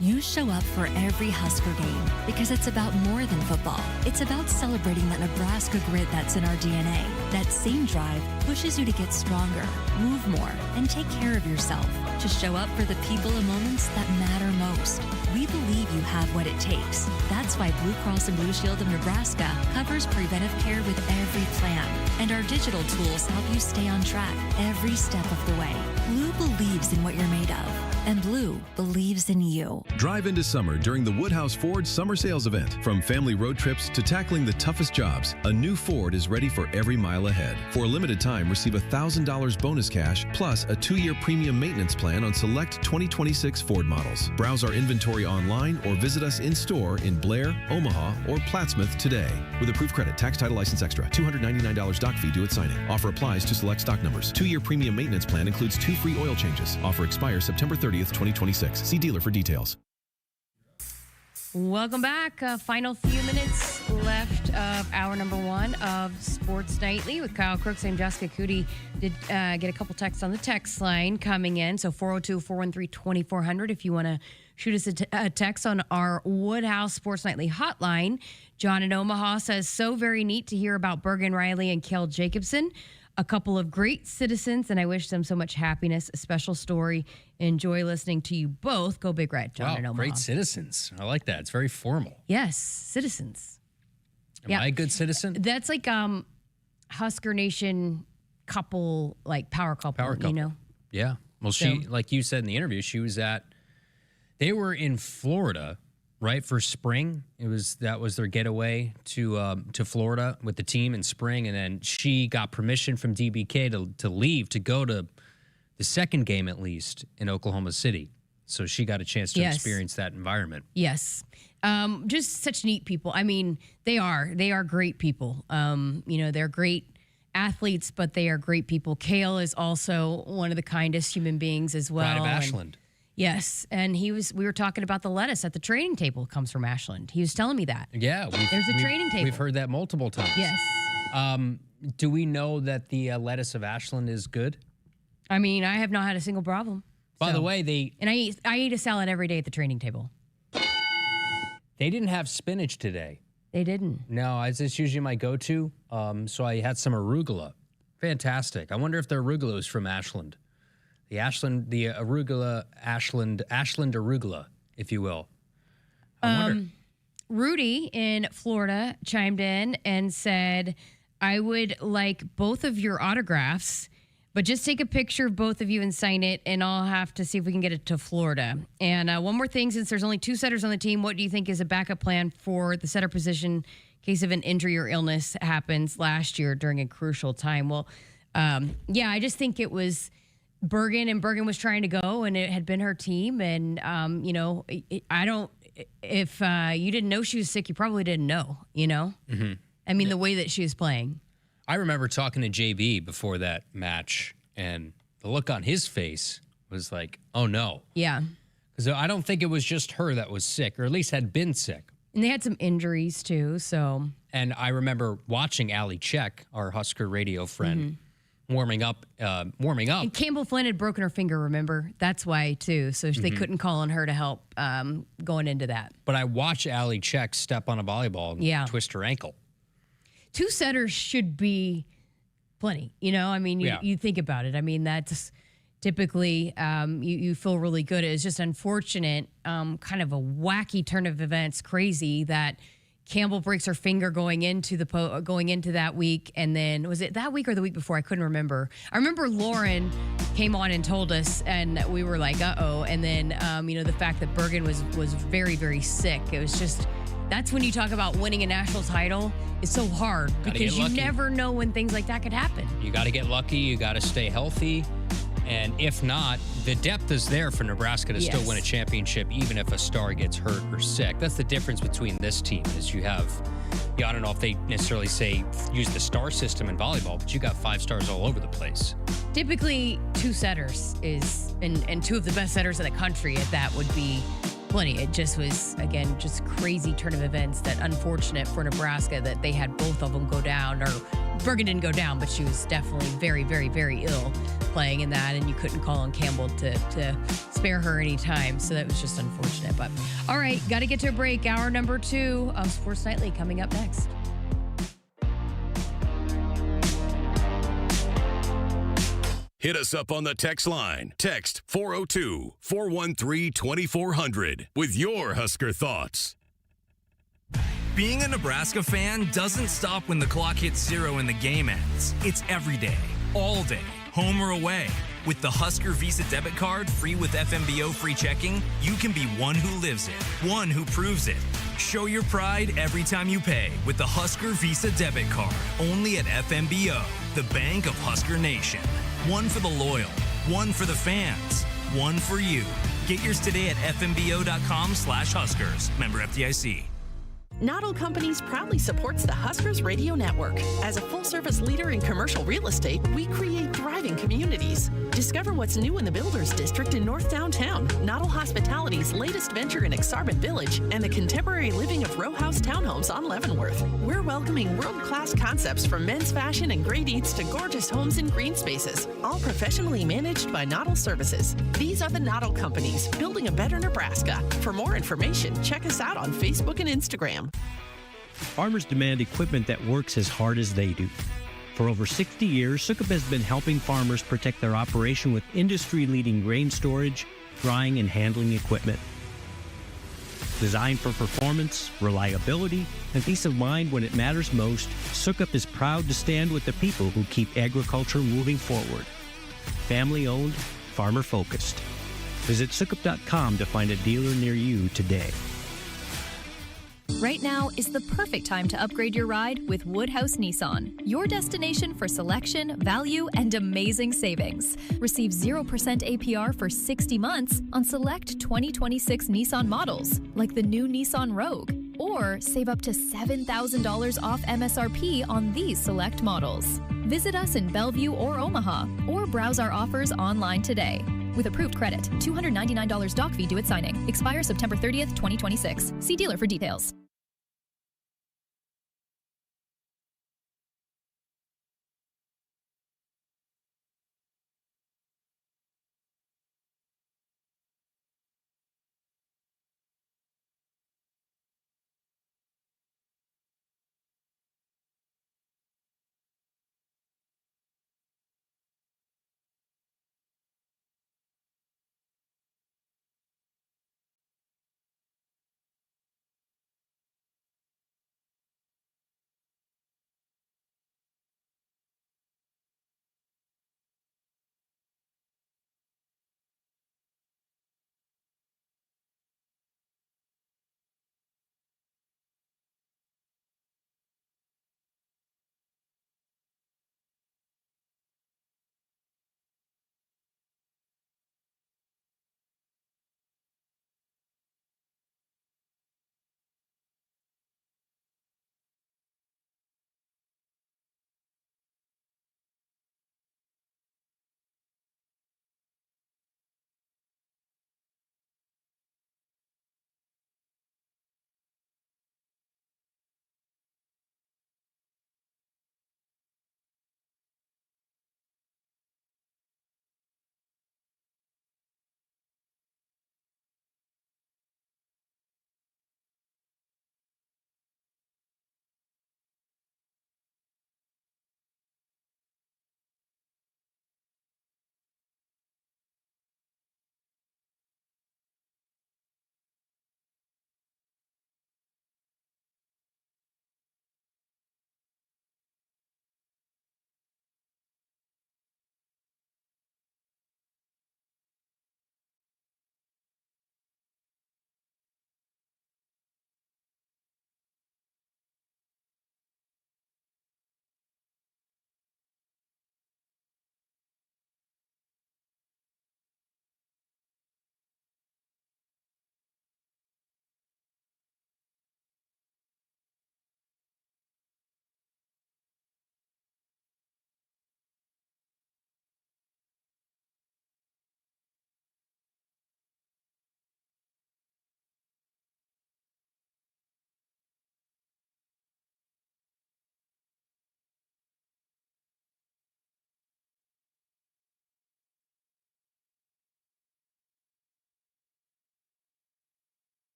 You show up for every Husker game because it's about more than football. It's about celebrating that Nebraska grit that's in our DNA. That same drive pushes you to get stronger, move more, and take care of yourself. To show up for the people and moments that matter most. We believe you have what it takes. That's why Blue Cross and Blue Shield of Nebraska covers preventive care with every plan. And our digital tools help you stay on track every step of the way. Blue believes in what you're made of. And Blue believes in you. Drive into summer during the Woodhouse Ford Summer Sales Event. From family road trips to tackling the toughest jobs, a new Ford is ready for every mile ahead. For a limited time, receive $1,000 bonus cash plus a 2-year premium maintenance plan on select 2026 Ford models. Browse our inventory online or visit us in-store in Blair, Omaha, or Plattsmouth today. With approved credit, tax, title, license extra. $299 doc fee due at signing. Offer applies to select stock numbers. 2-year premium maintenance plan includes 2 free oil changes. Offer expires September 30th, 2026. See dealer for details. Welcome back. Final few minutes left of hour number 1 of Sports Nightly with Kyle Crooks and Jessica Coody. Did get a couple texts on the text line coming in. So 402-413-2400 if you want to shoot us a text on our Woodhouse Sports Nightly hotline. John in Omaha says, so very neat to hear about Bergen, Reilly, and Kel Jacobson. A couple of great citizens, and I wish them so much happiness. A special story. Enjoy listening to you both. Go Big Red, John in Omaha. Great citizens. I like that. It's very formal. Yes, citizens. Am I a good citizen? That's like Husker Nation couple, like power couple, you know? Yeah. Well, she, like you said in the interview, they were in Florida, right, for spring. That was their getaway to Florida with the team in spring, and then she got permission from DBK to leave to go to the second game at least in Oklahoma City. So she got a chance to experience that environment. Yes. Just such neat people. I mean, they are great people. They're great athletes, but they are great people. Kale is also one of the kindest human beings as well. Pride of Ashland. Yes, and we were talking about the lettuce at the training table comes from Ashland. He was telling me that. Yeah. There's a training table. We've heard that multiple times. Yes. Do we know that the lettuce of Ashland is good? I mean, I have not had a single problem. By the way, I eat a salad every day at the training table. They didn't have spinach today. They didn't. No, it's usually my go-to. So I had some arugula. Fantastic. I wonder if the arugula is from Ashland. The arugula, Ashland arugula, if you will. I wonder. Rudy in Florida chimed in and said, I would like both of your autographs, but just take a picture of both of you and sign it, and I'll have to see if we can get it to Florida. And one more thing, since there's only 2 setters on the team, what do you think is a backup plan for the setter position in case of an injury or illness happens last year during a crucial time? Well, I just think it was Bergen, and Bergen was trying to go, and it had been her team. And, if you didn't know she was sick, you probably didn't know, Mm-hmm. I mean, the way that she was playing. I remember talking to JB before that match, and the look on his face was like, oh, no. Yeah. Because I don't think it was just her that was sick, or at least had been sick. And they had some injuries, too, so. And I remember watching Allie Check, our Husker radio friend, warming up. And Campbell Flynn had broken her finger, remember? That's why, too. So they couldn't call on her to help going into that. But I watched Allie Check step on a volleyball and twist her ankle. 2 setters should be plenty. I mean, you think about it. I mean, that's typically you feel really good. It's just unfortunate, kind of a wacky turn of events, crazy that Campbell breaks her finger going into that week, and then was it that week or the week before? I couldn't remember. I remember Lauren came on and told us, and we were like, uh-oh. And then the fact that Bergen was very, very sick. It was just, that's when you talk about winning a national title. It's so hard because you never know when things like that could happen. You got to get lucky. You got to stay healthy. And if not, the depth is there for Nebraska to still win a championship, even if a star gets hurt or sick. That's the difference between this team is you have, I don't know if they necessarily say use the star system in volleyball, but you got 5 stars all over the place. Typically 2 setters is, and 2 of the best setters in the country at that would be plenty. It just was, again, just crazy turn of events that unfortunate for Nebraska that they had both of them go down, or Bergen didn't go down, but she was definitely very, very, very ill playing in that, and you couldn't call on Campbell to spare her any time. So that was just unfortunate. But all right, got to get to a break. Hour number 2 of Sports Nightly coming up next. Hit us up on the text line. Text 402-413-2400 with your Husker thoughts. Being a Nebraska fan doesn't stop when the clock hits 0 and the game ends. It's every day, all day, home or away. With the Husker Visa debit card, free with FMBO free checking, you can be one who lives it, one who proves it. Show your pride every time you pay with the Husker Visa debit card, only at FMBO, the bank of Husker Nation. One for the loyal, one for the fans, one for you. Get yours today at fmbo.com/Huskers. Member FDIC. Not All Companies proudly supports the Huskers Radio Network. As a full-service leader in commercial real estate, we create thriving communities. Discover what's new in the Builders District in North Downtown, Noddle Hospitality's latest venture in Aksarben Village, and the contemporary living of row house townhomes on Leavenworth. We're welcoming world-class concepts from men's fashion and great eats to gorgeous homes and green spaces, all professionally managed by Noddle Services. These are the Noddle Companies, building a better Nebraska. For more information, check us out on Facebook and Instagram. Farmers demand equipment that works as hard as they do. For over 60 years, Sukup has been helping farmers protect their operation with industry-leading grain storage, drying, and handling equipment. Designed for performance, reliability, and peace of mind when it matters most, Sukup is proud to stand with the people who keep agriculture moving forward. Family-owned, farmer-focused. Visit Sukup.com to find a dealer near you today. Right now is the perfect time to upgrade your ride with Woodhouse Nissan, your destination for selection, value, and amazing savings. Receive 0% APR for 60 months on select 2026 Nissan models, like the new Nissan Rogue, or save up to $7,000 off MSRP on these select models. Visit us in Bellevue or Omaha, or browse our offers online today. With approved credit, $299 doc fee due at signing. Expires September 30th, 2026. See dealer for details.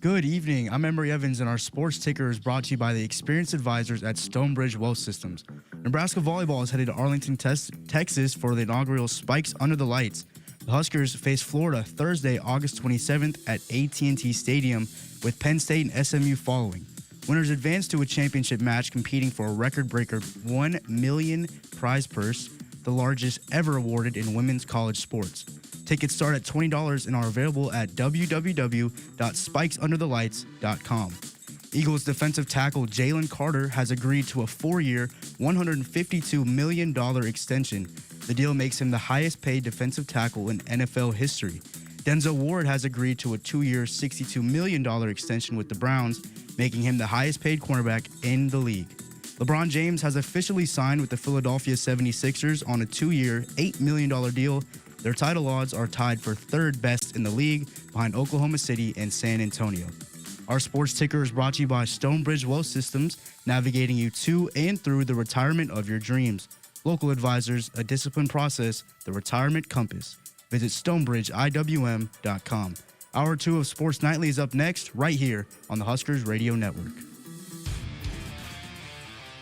Good evening. I'm Emery Evans, and our sports ticker is brought to you by the experienced advisors at Stonebridge Wealth Systems. Nebraska volleyball is headed to Arlington, Texas for the inaugural Spikes Under the Lights. The Huskers face Florida Thursday, August 27th at AT&T Stadium, with Penn State and SMU following. Winners advance to a championship match competing for a record-breaker $1 million prize purse, the largest ever awarded in women's college sports. Tickets start at $20 and are available at www.spikesunderthelights.com. Eagles defensive tackle Jalen Carter has agreed to a 4-year, $152 million extension. The deal makes him the highest-paid defensive tackle in NFL history. Denzel Ward has agreed to a 2-year, $62 million extension with the Browns, making him the highest-paid cornerback in the league. LeBron James has officially signed with the Philadelphia 76ers on a 2-year, $8 million deal. Their title odds are tied for third best in the league behind Oklahoma City and San Antonio. Our sports ticker is brought to you by Stonebridge Wealth Systems, navigating you to and through the retirement of your dreams. Local advisors, a disciplined process, the retirement compass. Visit StonebridgeIWM.com. Hour 2 of Sports Nightly is up next, right here on the Huskers Radio Network.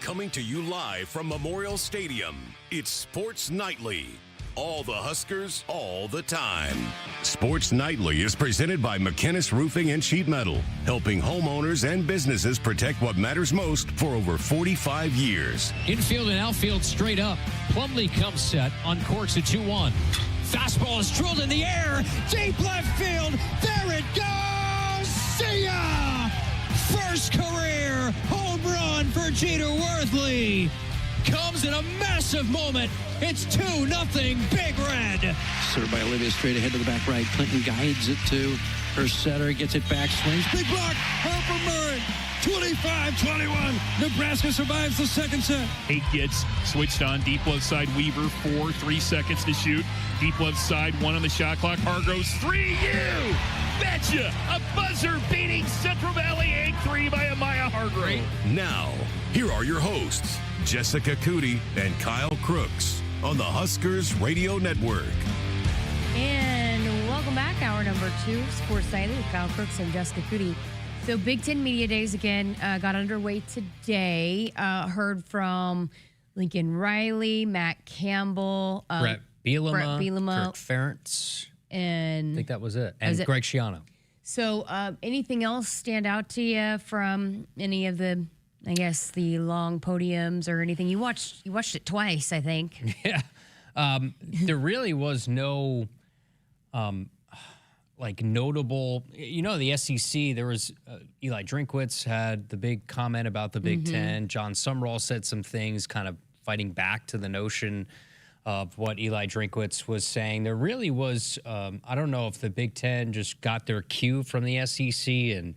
Coming to you live from Memorial Stadium, it's Sports Nightly. All the Huskers, all the time. Sports Nightly is presented by McKinnis Roofing and Sheet Metal, helping homeowners and businesses protect what matters most for over 45 years. Infield and outfield straight up. Plumlee comes set on course at 2-1. Fastball is drilled in the air. Deep left field. There it goes. See ya! First career home run for Jeter Worthley. Comes in a massive moment. It's 2-0 Big Red. Served by Olivia straight ahead to the back right. Clinton guides it to her setter. Gets it back. Swings. Big block. Harper Murray. 25-21. Nebraska survives the second set. 8 gets switched on. Deep left side. Weaver. 3 seconds to shoot. Deep left side. 1 on the shot clock. Hargroves. 3. You betcha. A buzzer-beating Central Valley 8-3 by Amaya Hargrove. Now, here are your hosts, Jessica Coody and Kyle Crooks on the Huskers Radio Network. And welcome back. Hour number 2, Sports Nightly with Kyle Crooks and Jessica Coody. So Big Ten Media Days again got underway today. Heard from Lincoln Reilly, Matt Campbell, Brett Bielema, Kirk Ferentz. And I think that was it. And Greg Schiano. So anything else stand out to you from any of the, I guess, the long podiums or anything? You watched it twice, I think. Yeah. There really was no notable, the SEC, there was Eli Drinkwitz had the big comment about the Big Ten. John Sumrall said some things kind of fighting back to the notion of what Eli Drinkwitz was saying. There really was, I don't know if the Big Ten just got their cue from the SEC and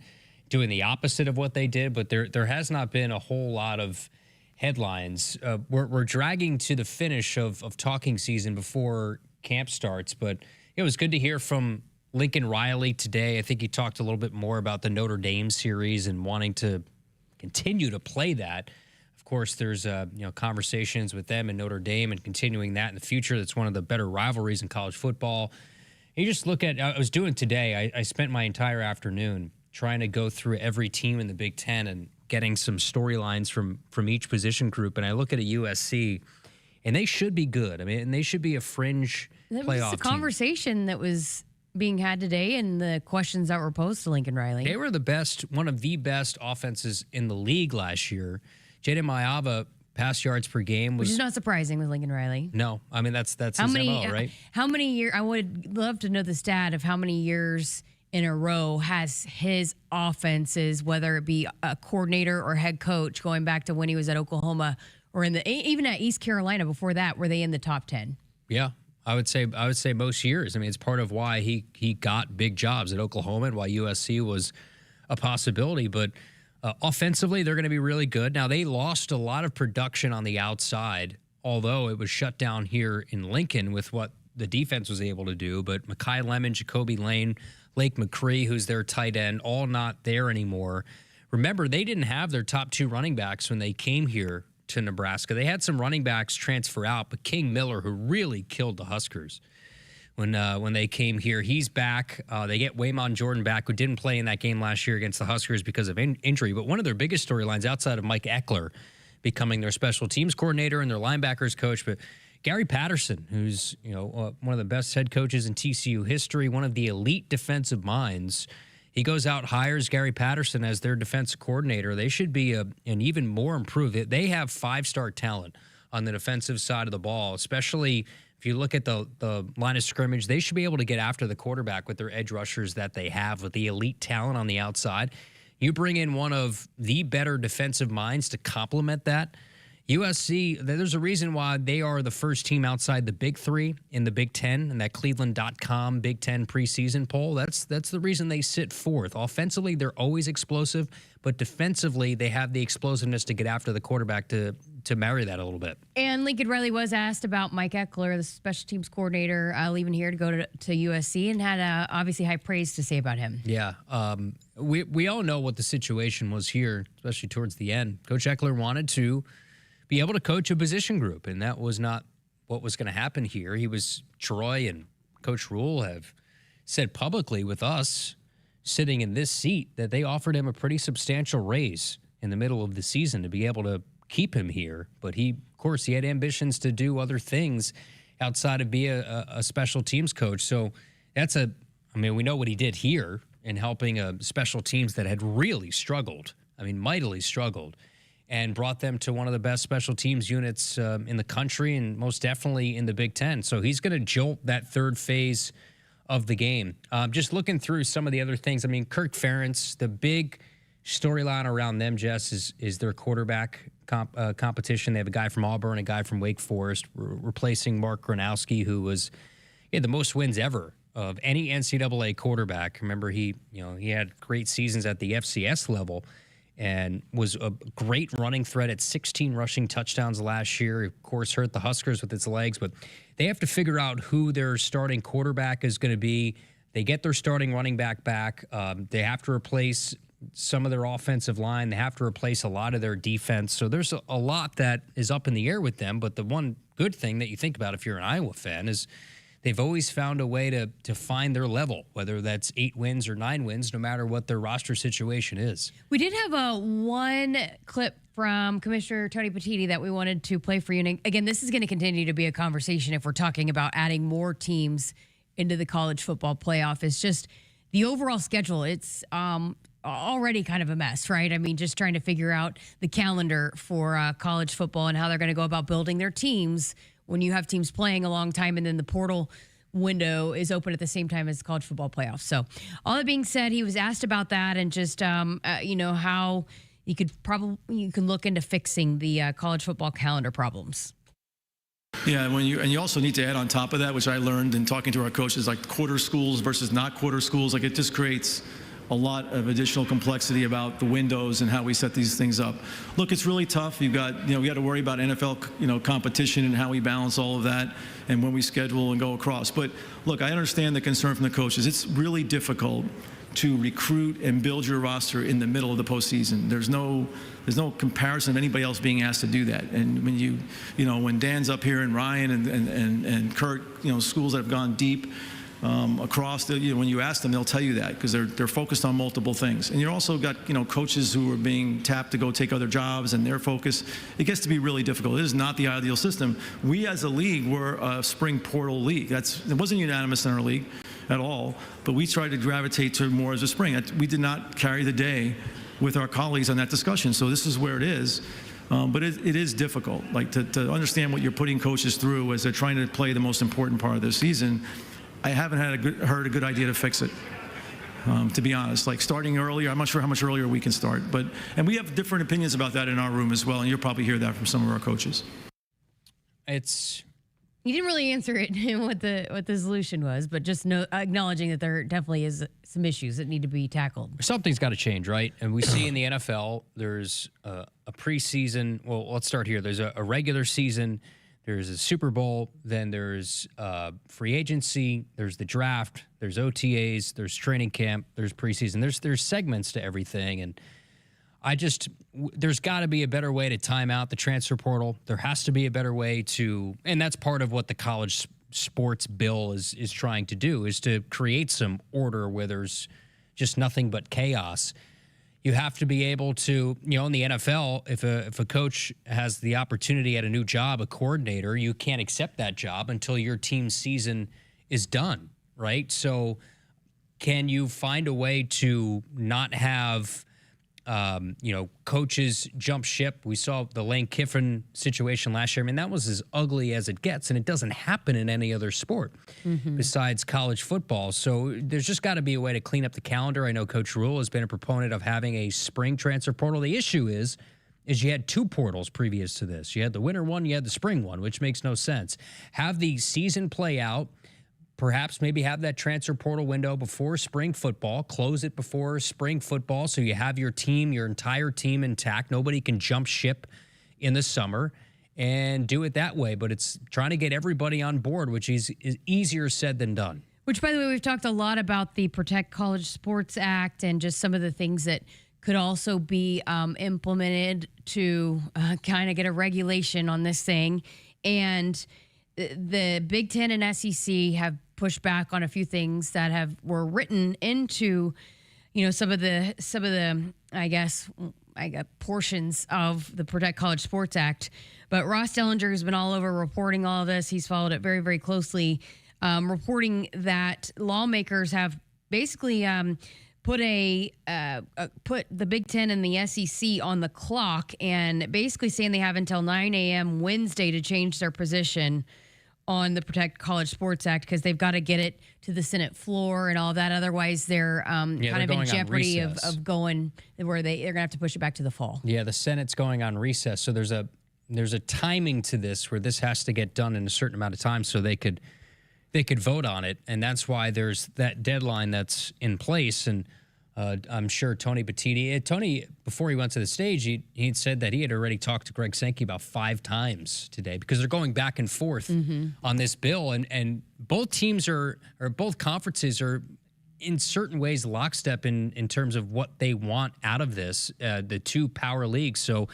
doing the opposite of what they did, but there has not been a whole lot of headlines. We're dragging to the finish of talking season before camp starts, but it was good to hear from Lincoln Reilly today. I think he talked a little bit more about the Notre Dame series and wanting to continue to play that. Of course, there's conversations with them and Notre Dame and continuing that in the future. That's one of the better rivalries in college football. You just look at, I was doing today, I spent my entire afternoon trying to go through every team in the Big Ten and getting some storylines from each position group. And I look at a USC, and they should be good. I mean, and they should be a fringe playoff team. That was a conversation that was being had today and the questions that were posed to Lincoln Reilly. They were the best, one of the best offenses in the league last year. Jaden Mayava pass yards per game was... Which is not surprising with Lincoln Reilly. No. I mean, that's his MO, right? How many years... I would love to know the stat of how many years in a row has his offenses, whether it be a coordinator or head coach, going back to when he was at Oklahoma or even at East Carolina before that, were they in the top 10? Yeah. I would say most years. I mean, it's part of why he got big jobs at Oklahoma and why USC was a possibility. But offensively, they're going to be really good. Now, they lost a lot of production on the outside, although it was shut down here in Lincoln with what the defense was able to do. But Mekhi Lemon, Jacoby Lane, Lake McCree, who's their tight end, all not there anymore. Remember, they didn't have their top 2 running backs when they came here to Nebraska. They had some running backs transfer out, but King Miller, who really killed the Huskers, when they came here. He's back. They get Waymon Jordan back, who didn't play in that game last year against the Huskers because of injury. But one of their biggest storylines outside of Mike Eckler becoming their special teams coordinator and their linebackers coach, but Gary Patterson, who's one of the best head coaches in TCU history, one of the elite defensive minds. He goes out, hires Gary Patterson as their defensive coordinator. They should be an even more improved. They have 5-star talent on the defensive side of the ball, especially if you look at the line of scrimmage. They should be able to get after the quarterback with their edge rushers that they have, with the elite talent on the outside. You bring in one of the better defensive minds to complement that. USC, there's a reason why they are the first team outside the Big Three in the Big Ten in that Cleveland.com Big Ten preseason poll. That's the reason they sit fourth. Offensively, they're always explosive, but defensively, they have the explosiveness to get after the quarterback to marry that a little bit. And Lincoln Reilly was asked about Mike Eckler, the special teams coordinator, leaving here to go to USC, and had obviously high praise to say about him. Yeah. We all know what the situation was here, especially towards the end. Coach Eckler wanted to be able to coach a position group, and that was not what was going to happen here. Troy and Coach Rule have said publicly with us sitting in this seat that they offered him a pretty substantial raise in the middle of the season to be able to keep him here. But he had ambitions to do other things outside of being a special teams coach. So we know what he did here in helping special teams that had really struggled, mightily struggled, and brought them to one of the best special teams units in the country and most definitely in the Big Ten. So he's going to jolt that third phase of the game. Just looking through some of the other things, Kirk Ferentz, the big storyline around them, Jess, is their quarterback competition. They have a guy from Auburn, a guy from Wake Forest, replacing Mark Gronowski, who was the most wins ever of any NCAA quarterback. Remember, he had great seasons at the FCS level and was a great running threat at 16 rushing touchdowns last year. Of course, hurt the Huskers with its legs, but they have to figure out who their starting quarterback is going to be. They get their starting running back back. They have to replace some of their offensive line. They have to replace a lot of their defense. So there's a lot that is up in the air with them. But the one good thing that you think about if you're an Iowa fan is they've always found a way to find their level, whether that's 8 wins or 9 wins, no matter what their roster situation is. We did have one clip from Commissioner Tony Petitti that we wanted to play for you. And again, this is going to continue to be a conversation if we're talking about adding more teams into the college football playoff. It's just the overall schedule. It's already kind of a mess, right? Just trying to figure out the calendar for college football and how they're going to go about building their teams when you have teams playing a long time and then the portal window is open at the same time as college football playoffs. So all that being said, he was asked about that and just, how you can look into fixing the college football calendar problems. Yeah, and you also need to add on top of that, which I learned in talking to our coaches, like quarter schools versus not quarter schools. Like, it just creates a lot of additional complexity about the windows and how we set these things up. Look, it's really tough. We got to worry about NFL, competition and how we balance all of that and when we schedule and go across. But look, I understand the concern from the coaches. It's really difficult to recruit and build your roster in the middle of the postseason. There's no comparison of anybody else being asked to do that. And when when Dan's up here and Ryan and Kurt, schools that have gone deep across when you ask them, they'll tell you that because they're focused on multiple things. And you also got coaches who are being tapped to go take other jobs, and their focus. It gets to be really difficult. It is not the ideal system. We as a league were a spring portal league. It wasn't unanimous in our league at all, but we tried to gravitate to more as a spring. We did not carry the day with our colleagues on that discussion. So this is where it is. But it is difficult, to understand what you're putting coaches through as they're trying to play the most important part of their season. I haven't heard a good idea to fix it, to be honest. Starting earlier, I'm not sure how much earlier we can start. And we have different opinions about that in our room as well, and you'll probably hear that from some of our coaches. You didn't really answer it what the solution was, but just acknowledging that there definitely is some issues that need to be tackled. Something's got to change, right? And we see in the NFL, there's a preseason. Well, let's start here. There's a regular season. There's a Super Bowl, then there's free agency, there's the draft, there's OTAs, there's training camp, there's preseason. There's segments to everything, and there's got to be a better way to time out the transfer portal. There has to be a better way and that's part of what the college sports bill is trying to do, is to create some order where there's just nothing but chaos. You have to be able to, in the NFL, if a coach has the opportunity at a new job, a coordinator, you can't accept that job until your team's season is done, right? So can you find a way to not have, coaches jump ship? We saw the Lane Kiffin situation last year. I mean, that was as ugly as it gets, and it doesn't happen in any other sport besides college football. So there's just got to be a way to clean up the calendar. I know Coach Rule has been a proponent of having a spring transfer portal. The issue is you had two portals previous to this. You had the winter one, you had the spring one, which makes no sense. Have the season play out. Perhaps maybe have that transfer portal window before spring football, close it before spring football so you have your team, your entire team intact. Nobody can jump ship in the summer, and do it that way. But it's trying to get everybody on board, which is easier said than done. Which, by the way, we've talked a lot about the Protect College Sports Act and just some of the things that could also be implemented to kind of get a regulation on this thing. And the Big Ten and SEC have pushed back on a few things that were written into, some of the I guess portions of the Protect College Sports Act. But Ross Dellinger has been all over reporting all of this. He's followed it very, very closely, reporting that lawmakers have basically put the Big Ten and the SEC on the clock, and basically saying they have until 9 a.m. Wednesday to change their position on the Protect College Sports Act, because they've got to get it to the Senate floor and all that. Otherwise, they're kind of in jeopardy of going where they're going to have to push it back to the fall. Yeah, the Senate's going on recess, so there's a timing to this where this has to get done in a certain amount of time so they could vote on it, and that's why there's that deadline that's in place. And I'm sure Tony Bettini, before he went to the stage, he said that he had already talked to Greg Sankey about 5 times today, because they're going back and forth on this bill. And both teams both conferences are in certain ways lockstep in terms of what they want out of this, the two power leagues. So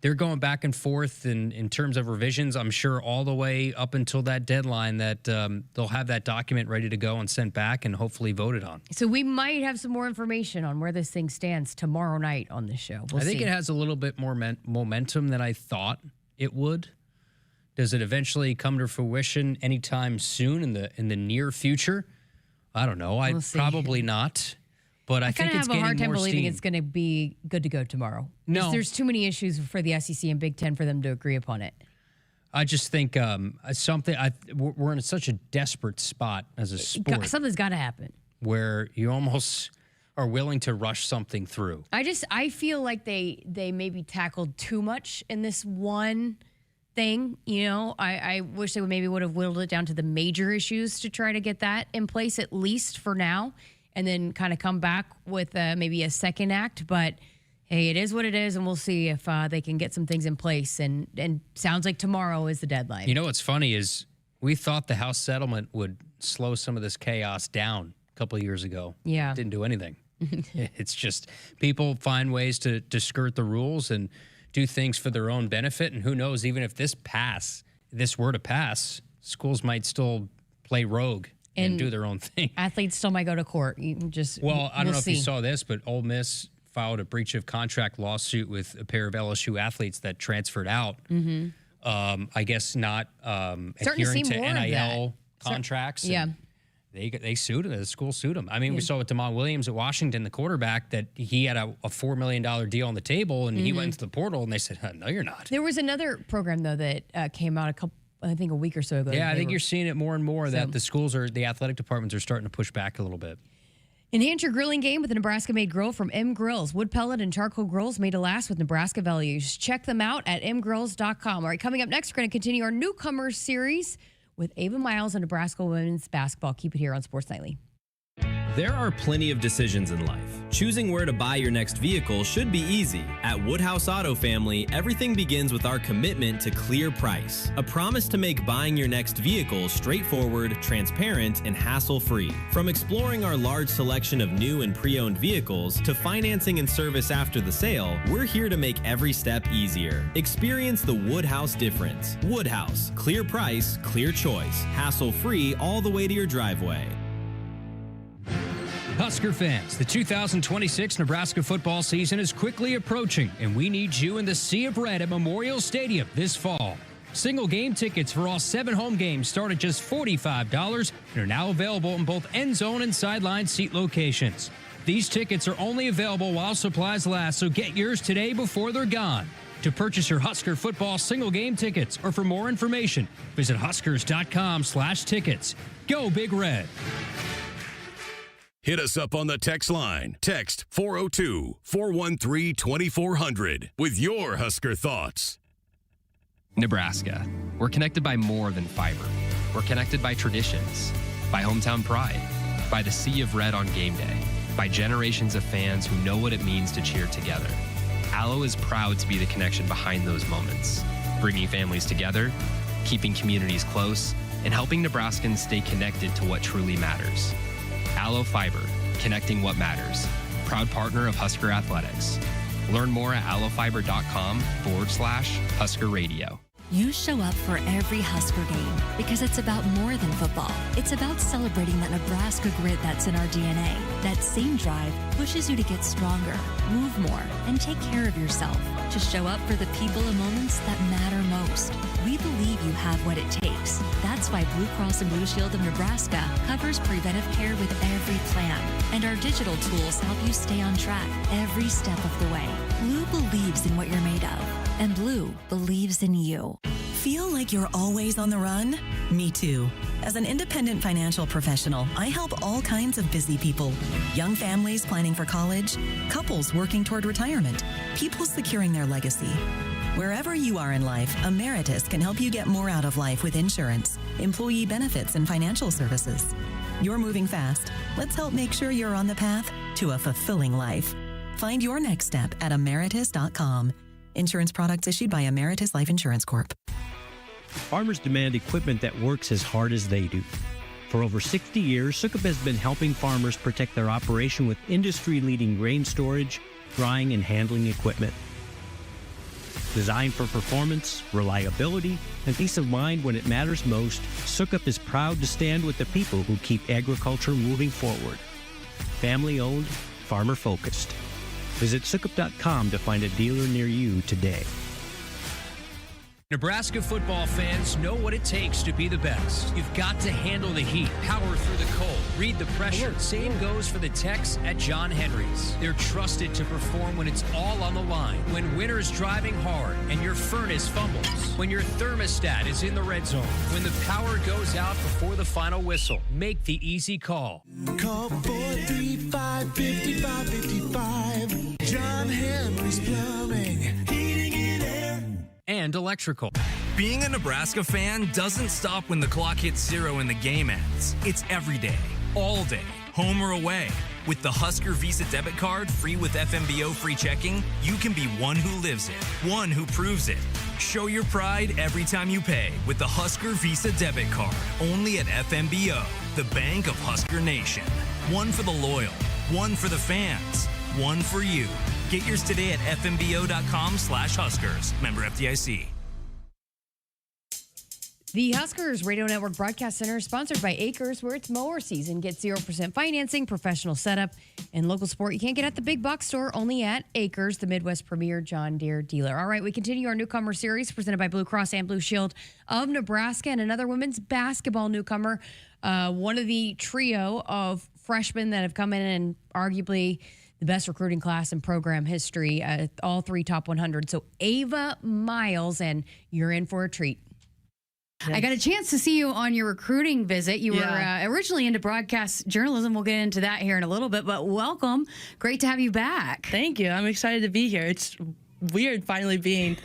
they're going back and forth in terms of revisions, I'm sure, all the way up until that deadline that they'll have that document ready to go and sent back and hopefully voted on. So we might have some more information on where this thing stands tomorrow night on this show. I think it has a little bit more momentum than I thought it would. Does it eventually come to fruition anytime soon in the near future? I don't know. Probably not. But I think it's getting more steam. I kind of have a hard time believing it's going to be good to go tomorrow. No. There's too many issues for the SEC and Big Ten for them to agree upon it. I just think we're in such a desperate spot as a sport. Something's got to happen. Where you almost are willing to rush something through. I feel like they maybe tackled too much in this one thing. I wish they would have whittled it down to the major issues to try to get that in place, at least for now, and then kind of come back with maybe a second act. But hey, it is what it is, and we'll see if they can get some things in place. And sounds like tomorrow is the deadline. What's funny is we thought the House settlement would slow some of this chaos down a couple of years ago. Yeah. It didn't do anything. It's just people find ways to skirt the rules and do things for their own benefit. And who knows, even if this were to pass, schools might still play rogue and do their own thing. Athletes still might go to court. I don't know if you saw this, but Ole Miss filed a breach of contract lawsuit with a pair of LSU athletes that transferred out. I guess not adhering to NIL contracts. Yeah. They sued him. The school sued him. I mean, we saw with Damon Williams at Washington, the quarterback, that he had a $4 million deal on the table, and he went into the portal, and they said, no, you're not. There was another program, though, that came out a week or so ago. Yeah, I think you're seeing it more and more that the athletic departments are starting to push back a little bit. Enhance your grilling game with a Nebraska-made grill from M Grills. Wood pellet and charcoal grills made to last with Nebraska values. Check them out at mgrills.com. All right, coming up next, we're going to continue our newcomers series with Ava Miles and Nebraska women's basketball. Keep it here on Sports Nightly. There are plenty of decisions in life. Choosing where to buy your next vehicle should be easy. At Woodhouse Auto Family, everything begins with our commitment to clear price. A promise to make buying your next vehicle straightforward, transparent, and hassle-free. From exploring our large selection of new and pre-owned vehicles to financing and service after the sale, we're here to make every step easier. Experience the Woodhouse difference. Woodhouse, clear price, clear choice. Hassle-free all the way to your driveway. Husker fans, the 2026 Nebraska football season is quickly approaching, and we need you in the Sea of Red at Memorial Stadium this fall. Single game tickets for all 7 home games start at just $45 and are now available in both end zone and sideline seat locations. These tickets are only available while supplies last, so get yours today before they're gone. To purchase your Husker football single game tickets or for more information, visit huskers.com/tickets. Go Big Red. Hit us up on the text line. Text 402-413-2400 with your Husker thoughts. Nebraska. We're connected by more than fiber. We're connected by traditions, by hometown pride, by the Sea of Red on game day, by generations of fans who know what it means to cheer together. Allo is proud to be the connection behind those moments, bringing families together, keeping communities close, and helping Nebraskans stay connected to what truly matters. Allo Fiber, connecting what matters. Proud partner of Husker Athletics. Learn more at allofiber.com/Husker Radio. You show up for every Husker game because it's about more than football. It's about celebrating that Nebraska grit that's in our DNA. That same drive pushes you to get stronger, move more, and take care of yourself. To show up for the people and moments that matter most. We believe you have what it takes. That's why Blue Cross and Blue Shield of Nebraska covers preventive care with every plan. And our digital tools help you stay on track every step of the way. Blue believes in what you're made of. And Blue believes in you. Feel like you're always on the run? Me too. As an independent financial professional, I help all kinds of busy people. Young families planning for college, couples working toward retirement, people securing their legacy. Wherever you are in life, Emeritus can help you get more out of life with insurance, employee benefits, and financial services. You're moving fast. Let's help make sure you're on the path to a fulfilling life. Find your next step at emeritus.com. Insurance products issued by Emeritus Life Insurance Corp. Farmers demand equipment that works as hard as they do. For over 60 years, Sukup has been helping farmers protect their operation with industry-leading grain storage, drying, and handling equipment. Designed for performance, reliability, and peace of mind when it matters most, Sukup is proud to stand with the people who keep agriculture moving forward. Family-owned, farmer-focused. Visit Sukup.com to find a dealer near you today. Nebraska football fans know what it takes to be the best. You've got to handle the heat, power through the cold, read the pressure. Same goes for the techs at John Henry's. They're trusted to perform when it's all on the line. When winter's driving hard and your furnace fumbles. When your thermostat is in the red zone. When the power goes out before the final whistle. Make the easy call. Call 435-5555. John Henry's Plumbing, Heating and Air. And electrical. Being a Nebraska fan doesn't stop when the clock hits 0 and the game ends. It's every day, all day, home or away. With the Husker Visa debit card, free with FMBO free checking, you can be one who lives it, one who proves it. Show your pride every time you pay with the Husker Visa debit card, only at FMBO, the bank of Husker Nation. One for the loyal, one for the fans, one for you. Get yours today at fmbo.com/Huskers. Member FDIC. The Huskers Radio Network Broadcast Center is sponsored by Akrs, where it's mower season. Get 0% financing, professional setup, and local support you can't get at the big box store, only at Akrs, the Midwest premier John Deere dealer. All right, we continue our newcomer series presented by Blue Cross and Blue Shield of Nebraska, and another women's basketball newcomer, one of the trio of freshmen that have come in and arguably the best recruiting class in program history, all 3 top 100. So Ava Miles, and you're in for a treat. I got a chance to see you on your recruiting visit. You were originally into broadcast journalism. We'll get into that here in a little bit, but welcome. Great to have you back. Thank you. I'm excited to be here. It's weird finally being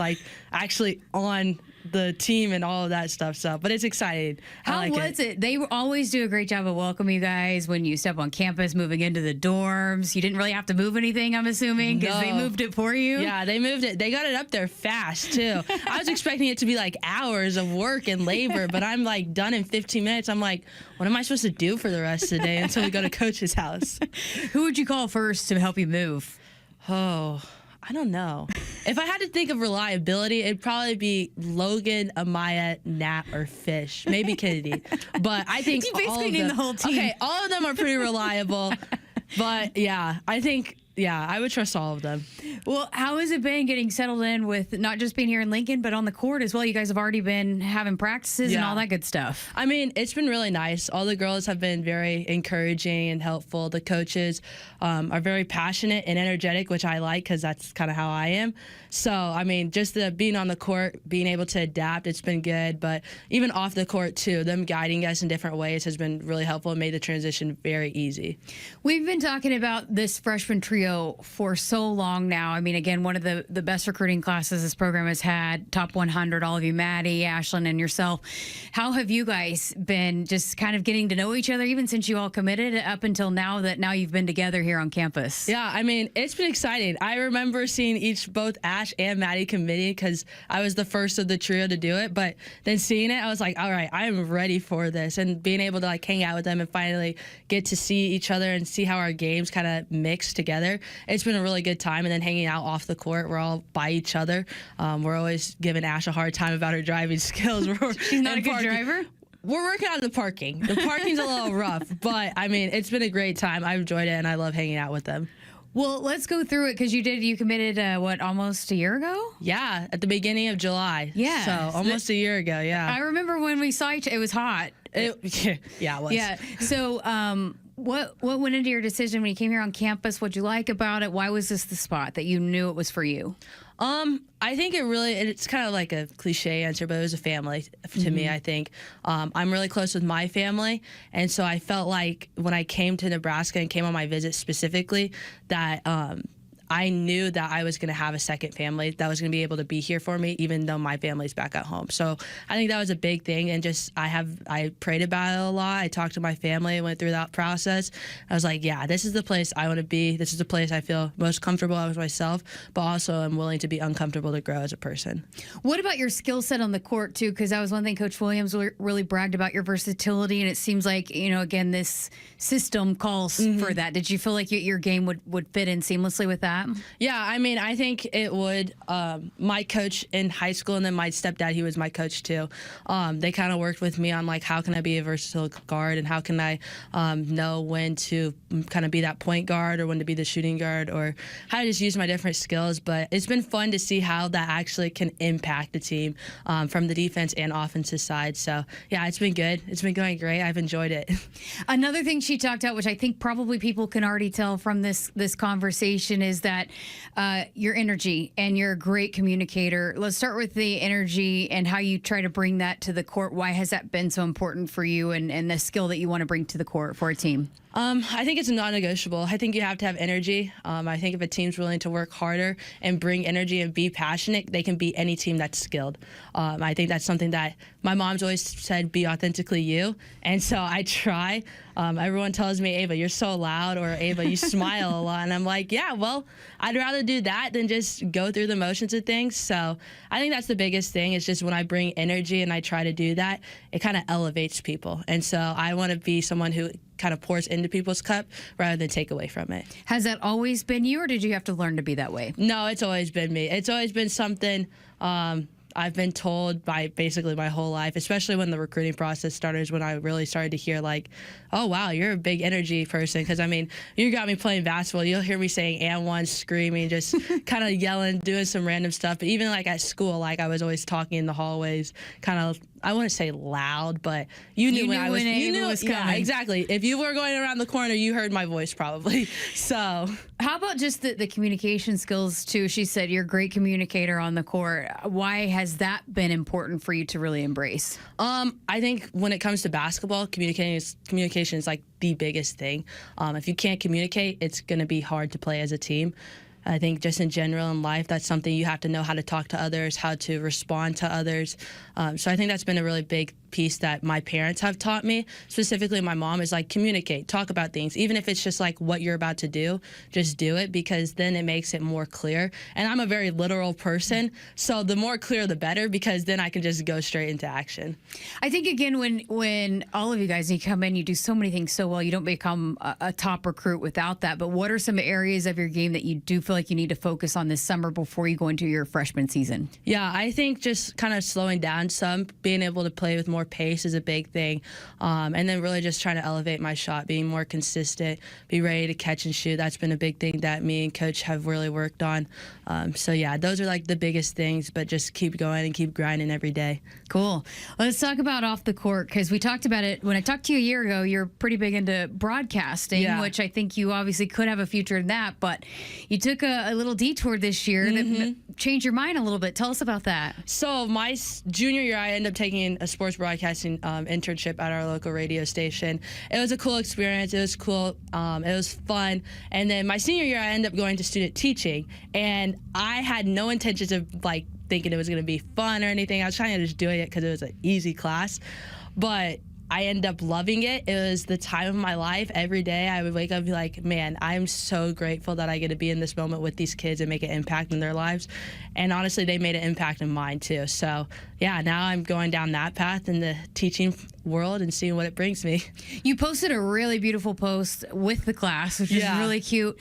actually on the team and all of that stuff. So, but it's exciting. How was it? They always do a great job of welcoming you guys when you step on campus, moving into the dorms. You didn't really have to move anything, I'm assuming, because they moved it for you. Yeah, they moved it. They got it up there fast too. I was expecting it to be like hours of work and labor, but I'm like done in 15 minutes. I'm like, what am I supposed to do for the rest of the day until we go to Coach's house? Who would you call first to help you move? Oh, I don't know. If I had to think of reliability, it'd probably be Logan, Amaya, Nat, or Fish. Maybe Kennedy. But I think you basically need the whole team. Okay, all of them are pretty reliable. But yeah, I think, I would trust all of them. Well, how has it been getting settled in with not just being here in Lincoln, but on the court as well? You guys have already been having practices and all that good stuff. I mean, it's been really nice. All the girls have been very encouraging and helpful. The coaches are very passionate and energetic, which I like because that's kind of how I am. So, I mean, just being on the court, being able to adapt, it's been good. But even off the court, too, them guiding us in different ways has been really helpful and made the transition very easy. We've been talking about this freshman trio for so long now. I mean, again, one of the best recruiting classes this program has had, top 100, all of you, Maddie, Ashlyn, and yourself. How have you guys been just kind of getting to know each other, even since you all committed up until now that now you've been together here on campus? Yeah, I mean, it's been exciting. I remember seeing both Ash and Maddie committing because I was the first of the trio to do it. But then seeing it, I was like, all right, I am ready for this. And being able to like hang out with them and finally get to see each other and see how our games kind of mix together, it's been a really good time. And then hanging out off the court, we're all by each other. We're always giving Ash a hard time about her driving skills. She's not a good driver? We're working on the parking. The parking's a little rough, but I mean, it's been a great time. I've enjoyed it, and I love hanging out with them. Well, let's go through it because you committed, almost a year ago? Yeah, at the beginning of July. Yeah. So almost a year ago, yeah. I remember when we saw each other, it was hot. Yeah, it was. Yeah. So what went into your decision when you came here on campus? What'd you like about it? Why was this the spot that you knew it was for you? I think it's kind of like a cliche answer, but it was a family to me, I think. I'm really close with my family, and so I felt like when I came to Nebraska and came on my visit specifically that I knew that I was going to have a second family that was going to be able to be here for me, even though my family's back at home. So I think that was a big thing. And just I prayed about it a lot. I talked to my family, went through that process. I was like, yeah, this is the place I want to be. This is the place I feel most comfortable with myself, but also I'm willing to be uncomfortable to grow as a person. What about your skill set on the court, too? Because that was one thing Coach Williams really bragged about, your versatility. And it seems like, again, this system calls for that. Did you feel like your game would fit in seamlessly with that? Yeah, I mean, I think it would. My coach in high school and then my stepdad, he was my coach too. They kind of worked with me on like how can I be a versatile guard and how can I know when to kind of be that point guard or when to be the shooting guard or how to just use my different skills. But it's been fun to see how that actually can impact the team from the defense and offensive side. So yeah, it's been good. It's been going great. I've enjoyed it. Another thing she talked about, which I think probably people can already tell from this conversation, is that your energy, and you're a great communicator. Let's start with the energy and how you try to bring that to the court. Why has that been so important for you and the skill that you want to bring to the court for a team? I think it's non-negotiable. I think you have to have energy. I think if a team's willing to work harder and bring energy and be passionate, they can beat any team that's skilled. I think that's something that my mom's always said, be authentically you. And so I try. Everyone tells me, Ava, you're so loud, or Ava, you smile a lot. And I'm like, yeah, well, I'd rather do that than just go through the motions of things. So I think that's the biggest thing is just when I bring energy and I try to do that, it kind of elevates people. And so I want to be someone who kind of pours into people's cup rather than take away from it. Has that always been you, or did you have to learn to be that way? No, it's always been me. It's always been something I've been told by basically my whole life, especially when the recruiting process started, is when I really started to hear like, oh, wow, you're a big energy person. Because, I mean, you got me playing basketball. You'll hear me saying and one, screaming, just kind of yelling, doing some random stuff. But even like at school, like I was always talking in the hallways, kind of, I wouldn't say loud, but you knew when I was, you knew, was coming. Yeah, exactly. If you were going around the corner, you heard my voice probably. So how about just the communication skills too? She said you're a great communicator on the court. Why has that been important for you to really embrace? I think when it comes to basketball, communication is like the biggest thing. If you can't communicate, it's going to be hard to play as a team. I think just in general in life, that's something you have to know how to talk to others, how to respond to others. So I think that's been a really big piece that my parents have taught me. Specifically, my mom is like, communicate, talk about things. Even if it's just like what you're about to do, just do it, because then it makes it more clear. And I'm a very literal person, so the more clear, the better, because then I can just go straight into action. I think, again, when all of you guys, you come in, you do so many things so well, you don't become a top recruit without that. But what are some areas of your game that you do feel like you need to focus on this summer before you go into your freshman season? Yeah, I think just kind of slowing down some, being able to play with more pace is a big thing. And then really just trying to elevate my shot, being more consistent, be ready to catch and shoot. That's been a big thing that me and Coach have really worked on. So yeah, those are like the biggest things, but just keep going and keep grinding every day. Cool. Let's talk about off the court, because we talked about it when I talked to you a year ago. You're pretty big into broadcasting, which I think you obviously could have a future in that, but you took a little detour this year that changed your mind a little bit. Tell us about that. So my junior year, I ended up taking a sports broadcasting internship at our local radio station. It was a cool experience. It was cool. It was fun. And then my senior year, I ended up going to student teaching, and I had no intentions of like thinking it was going to be fun or anything. I was trying to just do it because it was an easy class, but I ended up loving it. It was the time of my life. Every day I would wake up and be like, man, I'm so grateful that I get to be in this moment with these kids and make an impact in their lives. And honestly, they made an impact in mine too. So yeah, now I'm going down that path in the teaching world and seeing what it brings me. You posted a really beautiful post with the class, which is really cute.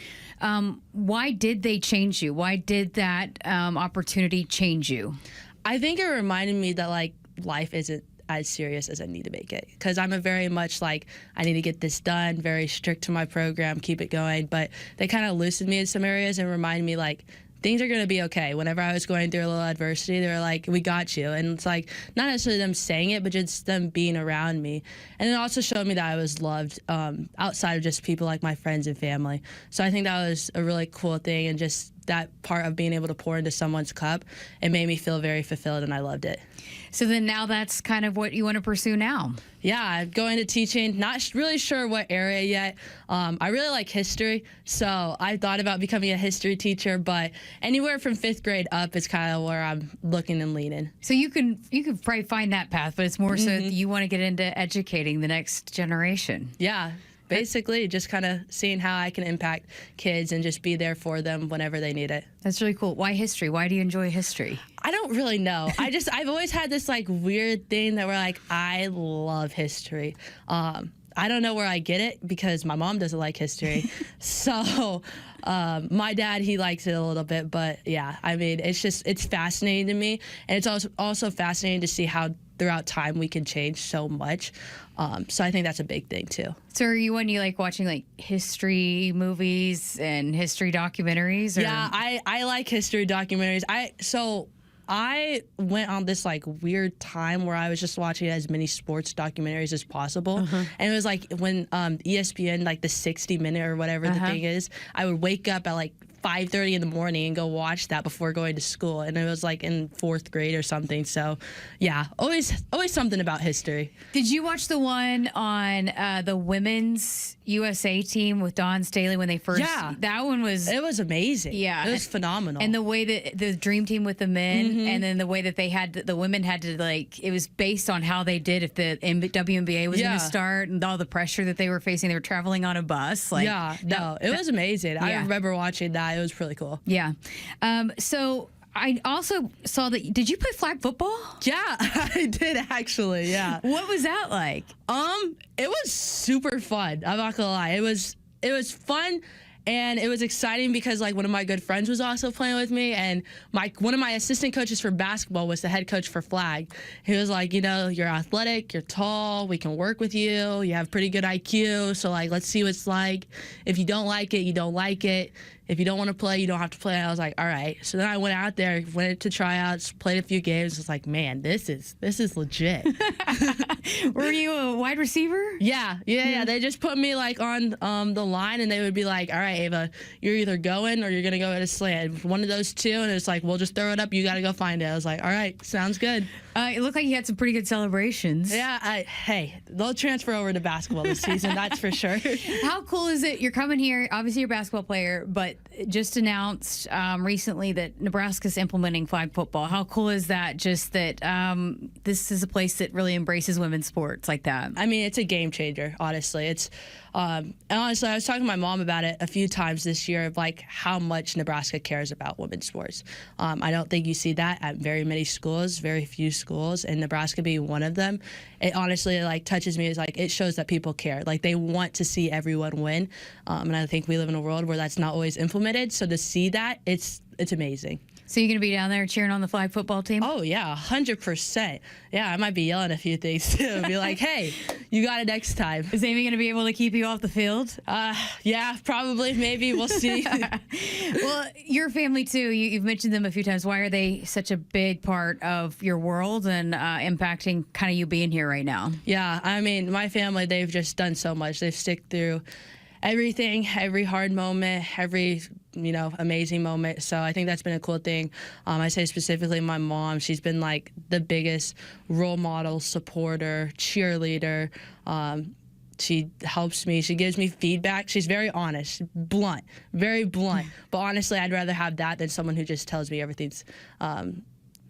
Why did they change you? Why did that opportunity change you? I think it reminded me that like life isn't as serious as I need to make it, because I'm a very much like, I need to get this done, very strict to my program, keep it going. But they kind of loosened me in some areas and reminded me like, things are going to be okay. Whenever I was going through a little adversity, they were like, we got you. And it's like, not necessarily them saying it, but just them being around me. And it also showed me that I was loved outside of just people like my friends and family. So I think that was a really cool thing. And just that part of being able to pour into someone's cup, it made me feel very fulfilled, and I loved it. So then now that's kind of what you want to pursue now? Yeah, going to teaching, not really sure what area yet. I really like history, so I thought about becoming a history teacher, but anywhere from 5th grade up is kind of where I'm looking and leaning. So you can probably find that path, but it's more so that you want to get into educating the next generation. Yeah. Basically, just kind of seeing how I can impact kids and just be there for them whenever they need it. That's really cool. Why history? Why do you enjoy history? I don't really know. I've always had this like weird thing that we're like, I love history. I don't know where I get it, because my mom doesn't like history. So my dad, he likes it a little bit. But yeah, I mean, it's fascinating to me. And it's also fascinating to see how throughout time we can change so much. So I think that's a big thing too. So are you like watching like history movies and history documentaries? Or? Yeah, I like history documentaries. I went on this like weird time where I was just watching as many sports documentaries as possible. And it was like when ESPN, like the 60-minute or whatever the thing is, I would wake up at like 5:30 in the morning and go watch that before going to school. And it was like in 4th grade or something. So yeah, always something about history. Did you watch the one on the women's USA team with Dawn Staley when they first? Yeah, that one was. It was amazing. Yeah, it was phenomenal. And the way that the dream team with the men, and then the way that the women had to like, it was based on how they did if the WNBA was going to start, and all the pressure that they were facing. They were traveling on a bus. Like, it was amazing. I remember watching that. It was really cool. Yeah. So I also saw that. Did you play flag football? Yeah, I did actually. Yeah. What was that like? It was super fun. I'm not gonna lie. It was fun. And it was exciting because like one of my good friends was also playing with me, and one of my assistant coaches for basketball was the head coach for flag. He was like, you know, you're athletic, you're tall, we can work with you, you have pretty good IQ, so like let's see what it's like. If you don't like it, you don't like it. If you don't want to play, you don't have to play. And I was like, all right. So then I went out there, went to tryouts, played a few games. Was like, man, this is legit. Were you a wide receiver? Yeah. They just put me like on the line, and they would be like, all right, Ava, you're either going or you're gonna go at a slant. One of those two, and it's like, we'll just throw it up. You got to go find it. I was like, all right, sounds good. It looked like you had some pretty good celebrations. Yeah, hey, they'll transfer over to basketball this season, that's for sure. How cool is it? You're coming here, obviously you're a basketball player, but just announced recently that Nebraska's implementing flag football. How cool is that? Just that this is a place that really embraces women's sports like that. I mean, it's a game changer, honestly. And honestly, I was talking to my mom about it a few times this year of like how much Nebraska cares about women's sports. I don't think you see that at very many schools, very few schools, and Nebraska being one of them. It honestly like touches me. It's like it shows that people care. Like they want to see everyone win, and I think we live in a world where that's not always implemented. So to see that, it's amazing. So you're going to be down there cheering on the flag football team? Oh, yeah, 100%. Yeah, I might be yelling a few things, too. Be like, hey, you got it next time. Is Amy going to be able to keep you off the field? Yeah, probably, maybe. We'll see. Well, your family, too, you've mentioned them a few times. Why are they such a big part of your world and impacting kind of you being here right now? Yeah, I mean, my family, they've just done so much. They've stick through everything, every hard moment, every amazing moment. So I think that's been a cool thing. I say specifically my mom, she's been like the biggest role model, supporter, cheerleader. She helps me. She gives me feedback. She's very honest, blunt, very blunt. But honestly, I'd rather have that than someone who just tells me everything's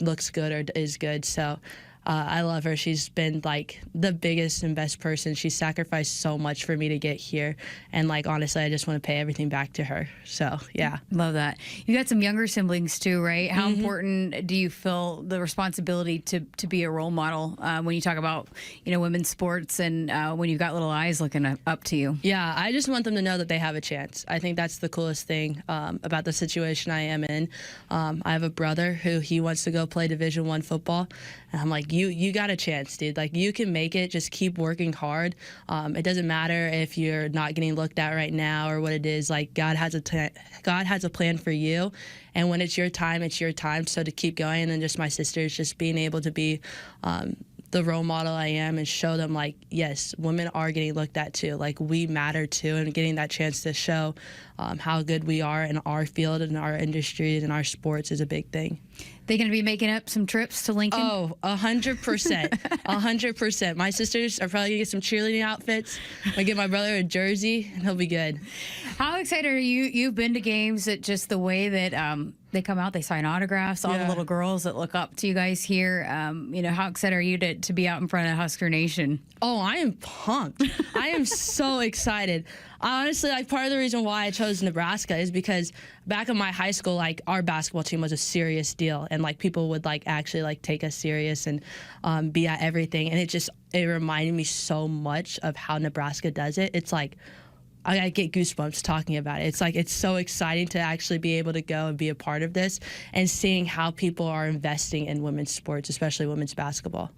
looks good or is good. So I love her. She's been like the biggest and best person. She sacrificed so much for me to get here. And like, honestly, I just want to pay everything back to her. So yeah. Love that. You got some younger siblings too, right? How important do you feel the responsibility to be a role model when you talk about, women's sports and when you've got little eyes looking up to you? Yeah, I just want them to know that they have a chance. I think that's the coolest thing about the situation I am in. I have a brother who he wants to go play Division I football. And I'm like, you got a chance, dude. Like, you can make it. Just keep working hard. It doesn't matter if you're not getting looked at right now or what it is. Like, God has a plan for you. And when it's your time, it's your time. So to keep going. And then just my sisters, just being able to be the role model I am and show them, like, yes, women are getting looked at too. Like, we matter too. And getting that chance to show how good we are in our field and our industry and our sports is a big thing. They going to be making up some trips to Lincoln? Oh, 100%. 100%. My sisters are probably going to get some cheerleading outfits. I get my brother a jersey, and he'll be good. How excited are you? You've been to games that just the way that they come out, they sign autographs, all the little girls that look up to you guys here. How excited are you to be out in front of Husker Nation? Oh, I am pumped. I am so excited. Honestly, like, part of the reason why I chose Nebraska is because back in my high school, like, our basketball team was a serious deal, and like people would like actually like take us serious and be at everything, and it reminded me so much of how Nebraska does it. It's like I get goosebumps talking about it. It's like it's so exciting to actually be able to go and be a part of this and seeing how people are investing in women's sports, especially women's basketball.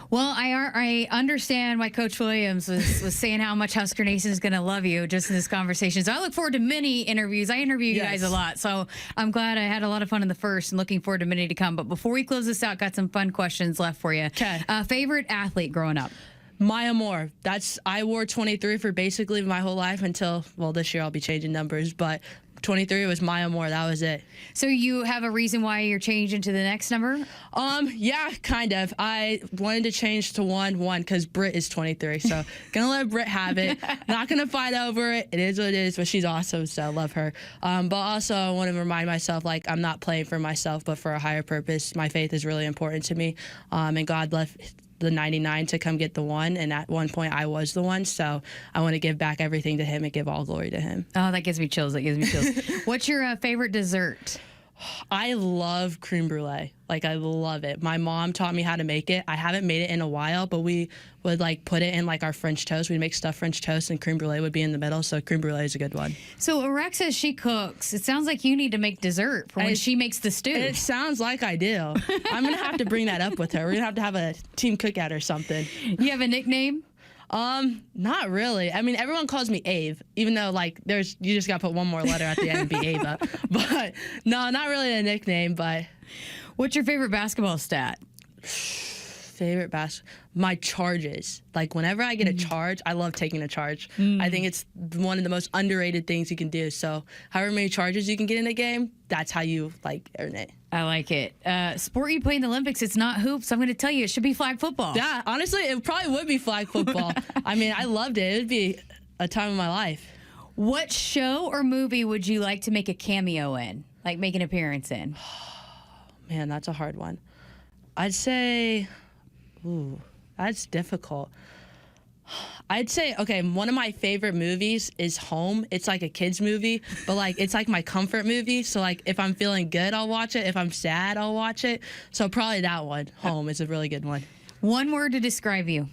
Well, I understand why Coach Williams was saying how much Husker Nation is going to love you just in this conversation. So I look forward to many interviews. I interview you guys a lot, so I'm glad I had a lot of fun in the first and looking forward to many to come. But before we close this out, got some fun questions left for you. Okay. Favorite athlete growing up? Maya Moore. I wore 23 for basically my whole life until, well, this year I'll be changing numbers, but 23 was Maya Moore. That was it. So you have a reason why you're changing to the next number? Yeah, kind of. I wanted to change to 1 because Britt is 23. So gonna let Britt have it. Not gonna fight over it. It is what it is, but she's awesome, so I love her. But also I want to remind myself, like, I'm not playing for myself, but for a higher purpose. My faith is really important to me. And God left the 99 to come get the 1, and at one point I was the 1, so I want to give back everything to him and give all glory to him. Oh, that gives me chills. What's your favorite dessert? I love creme brulee. Like, I love it. My mom taught me how to make it. I haven't made it in a while, but we would like put it in like our French toast. We'd make stuffed French toast and creme brulee would be in the middle. So creme brulee is a good one. So Rex says she cooks. It sounds like you need to make dessert for when she makes the stew. It sounds like I do. I'm going to have to bring that up with her. We're going to have a team cookout or something. You have a nickname? Not really. I mean, everyone calls me Ave, even though like you just got to put one more letter at the end and be Ava. But no, not really a nickname, but. What's your favorite basketball stat? Favorite my charges. Like whenever I get a charge, I love taking a charge. I think it's one of the most underrated things you can do. So however many charges you can get in a game, that's how you like earn it. I like it. Sport you play in the Olympics, it's not hoops. I'm going to tell you, it should be flag football. Yeah, honestly, it probably would be flag football. I mean, I loved it. It would be a time of my life. What show or movie would you like to make a cameo in? Like make an appearance in? Man, that's a hard one. I'd say, that's difficult. I'd say, okay, one of my favorite movies is Home. It's like a kid's movie, but like it's like my comfort movie. So like if I'm feeling good, I'll watch it. If I'm sad, I'll watch it. So probably that one. Home is a really good one. One word to describe you.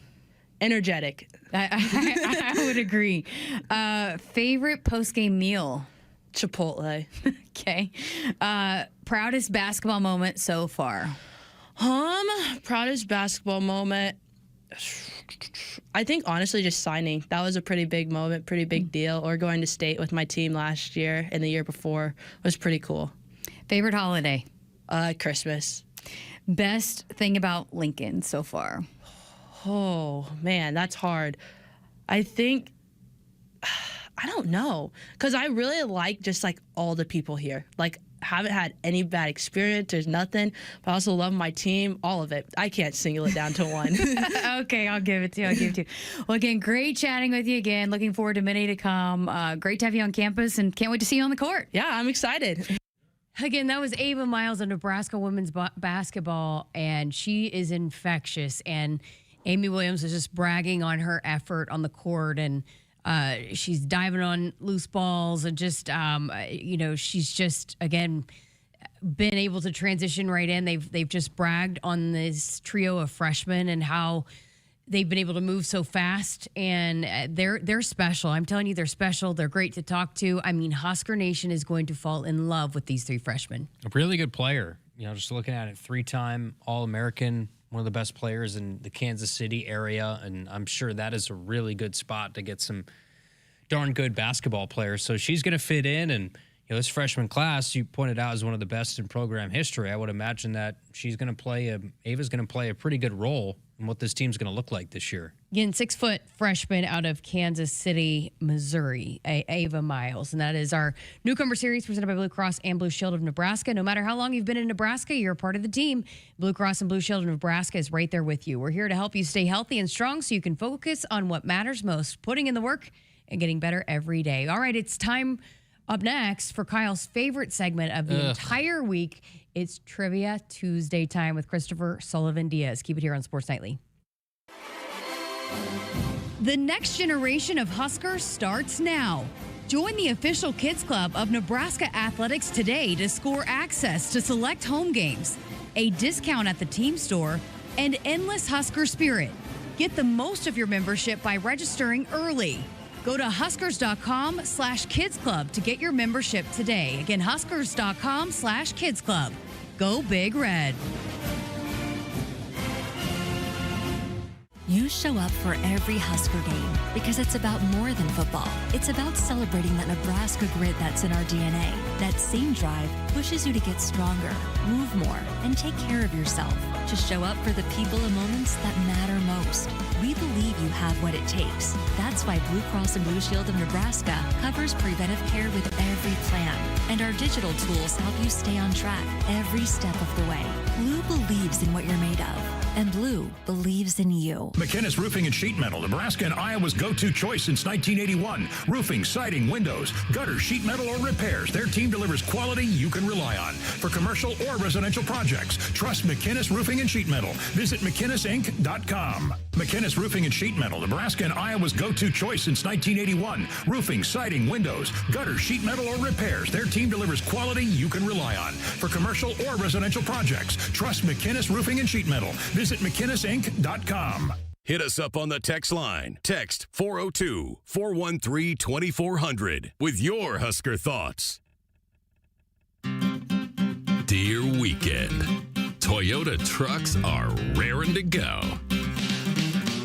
Energetic. I would agree. Favorite post-game meal? Chipotle. Okay. Proudest basketball moment so far? Proudest basketball moment. I think honestly just signing. That was a pretty big moment, pretty big deal. Or going to state with my team last year and the year before was pretty cool. Favorite holiday? Christmas. Best thing about Lincoln so far? Oh, man, that's hard. I think, I don't know. Because I really like just like all the people here. Like, haven't had any bad experience. There's nothing. But I also love my team, all of it. I can't single it down to one. Okay, I'll give it to you. Well, again, great chatting with you again. Looking forward to many to come. Great to have you on campus and can't wait to see you on the court. Yeah, I'm excited. Again, that was Ava Miles of Nebraska women's basketball, and she is infectious. And Amy Williams is just bragging on her effort on the court, and she's diving on loose balls, and just, she's just, again, been able to transition right in. They've just bragged on this trio of freshmen and how they've been able to move so fast, and they're special. I'm telling you, they're special. They're great to talk to. I mean, Husker Nation is going to fall in love with these three freshmen. A really good player. Just looking at it, 3-time All-American, one of the best players in the Kansas City area, and I'm sure that is a really good spot to get some darn good basketball players. So she's going to fit in, and this freshman class you pointed out is one of the best in program history. I would imagine that Ava's going to play a pretty good role in what this team's going to look like this year. Again, 6-foot freshman out of Kansas City, Missouri, Ava Miles. And that is our newcomer series presented by Blue Cross and Blue Shield of Nebraska. No matter how long you've been in Nebraska, you're a part of the team. Blue Cross and Blue Shield of Nebraska is right there with you. We're here to help you stay healthy and strong so you can focus on what matters most, putting in the work and getting better every day. All right, it's time up next for Kyle's favorite segment of the entire week. It's Trivia Tuesday time with Christopher Sullivan-Diaz. Keep it here on Sports Nightly. The next generation of Huskers starts now. Join the official Kids Club of Nebraska Athletics today to score access to select home games, a discount at the team store, and endless Husker spirit. Get the most of your membership by registering early. Go to huskers.com/kidsclub to get your membership today. Again, huskers.com/kidsclub. Go Big Red. You show up for every Husker game because it's about more than football. It's about celebrating that Nebraska grit that's in our DNA. That same drive pushes you to get stronger, move more, and take care of yourself. To show up for the people and moments that matter most. We believe you have what it takes. That's why Blue Cross and Blue Shield of Nebraska covers preventive care with every plan. And our digital tools help you stay on track every step of the way. Blue believes in what you're made of. And Blue believes in you. McInnes Roofing and Sheet Metal, Nebraska and Iowa's go-to choice since 1981. Roofing, siding, windows, gutter, sheet metal, or repairs. Their team delivers quality you can rely on. For commercial or residential projects, trust McInnes Roofing and Sheet Metal. Visit McInnesInc.com. McInnes Roofing and Sheet Metal, Nebraska and Iowa's go-to choice since 1981. Roofing, siding, windows, gutter, sheet metal, or repairs. Their team delivers quality you can rely on. For commercial or residential projects, trust McInnes Roofing and Sheet Metal. Visit McInnesInc.com. Hit us up on the text line. Text 402-413-2400 with your Husker thoughts. Dear weekend, Toyota trucks are raring to go.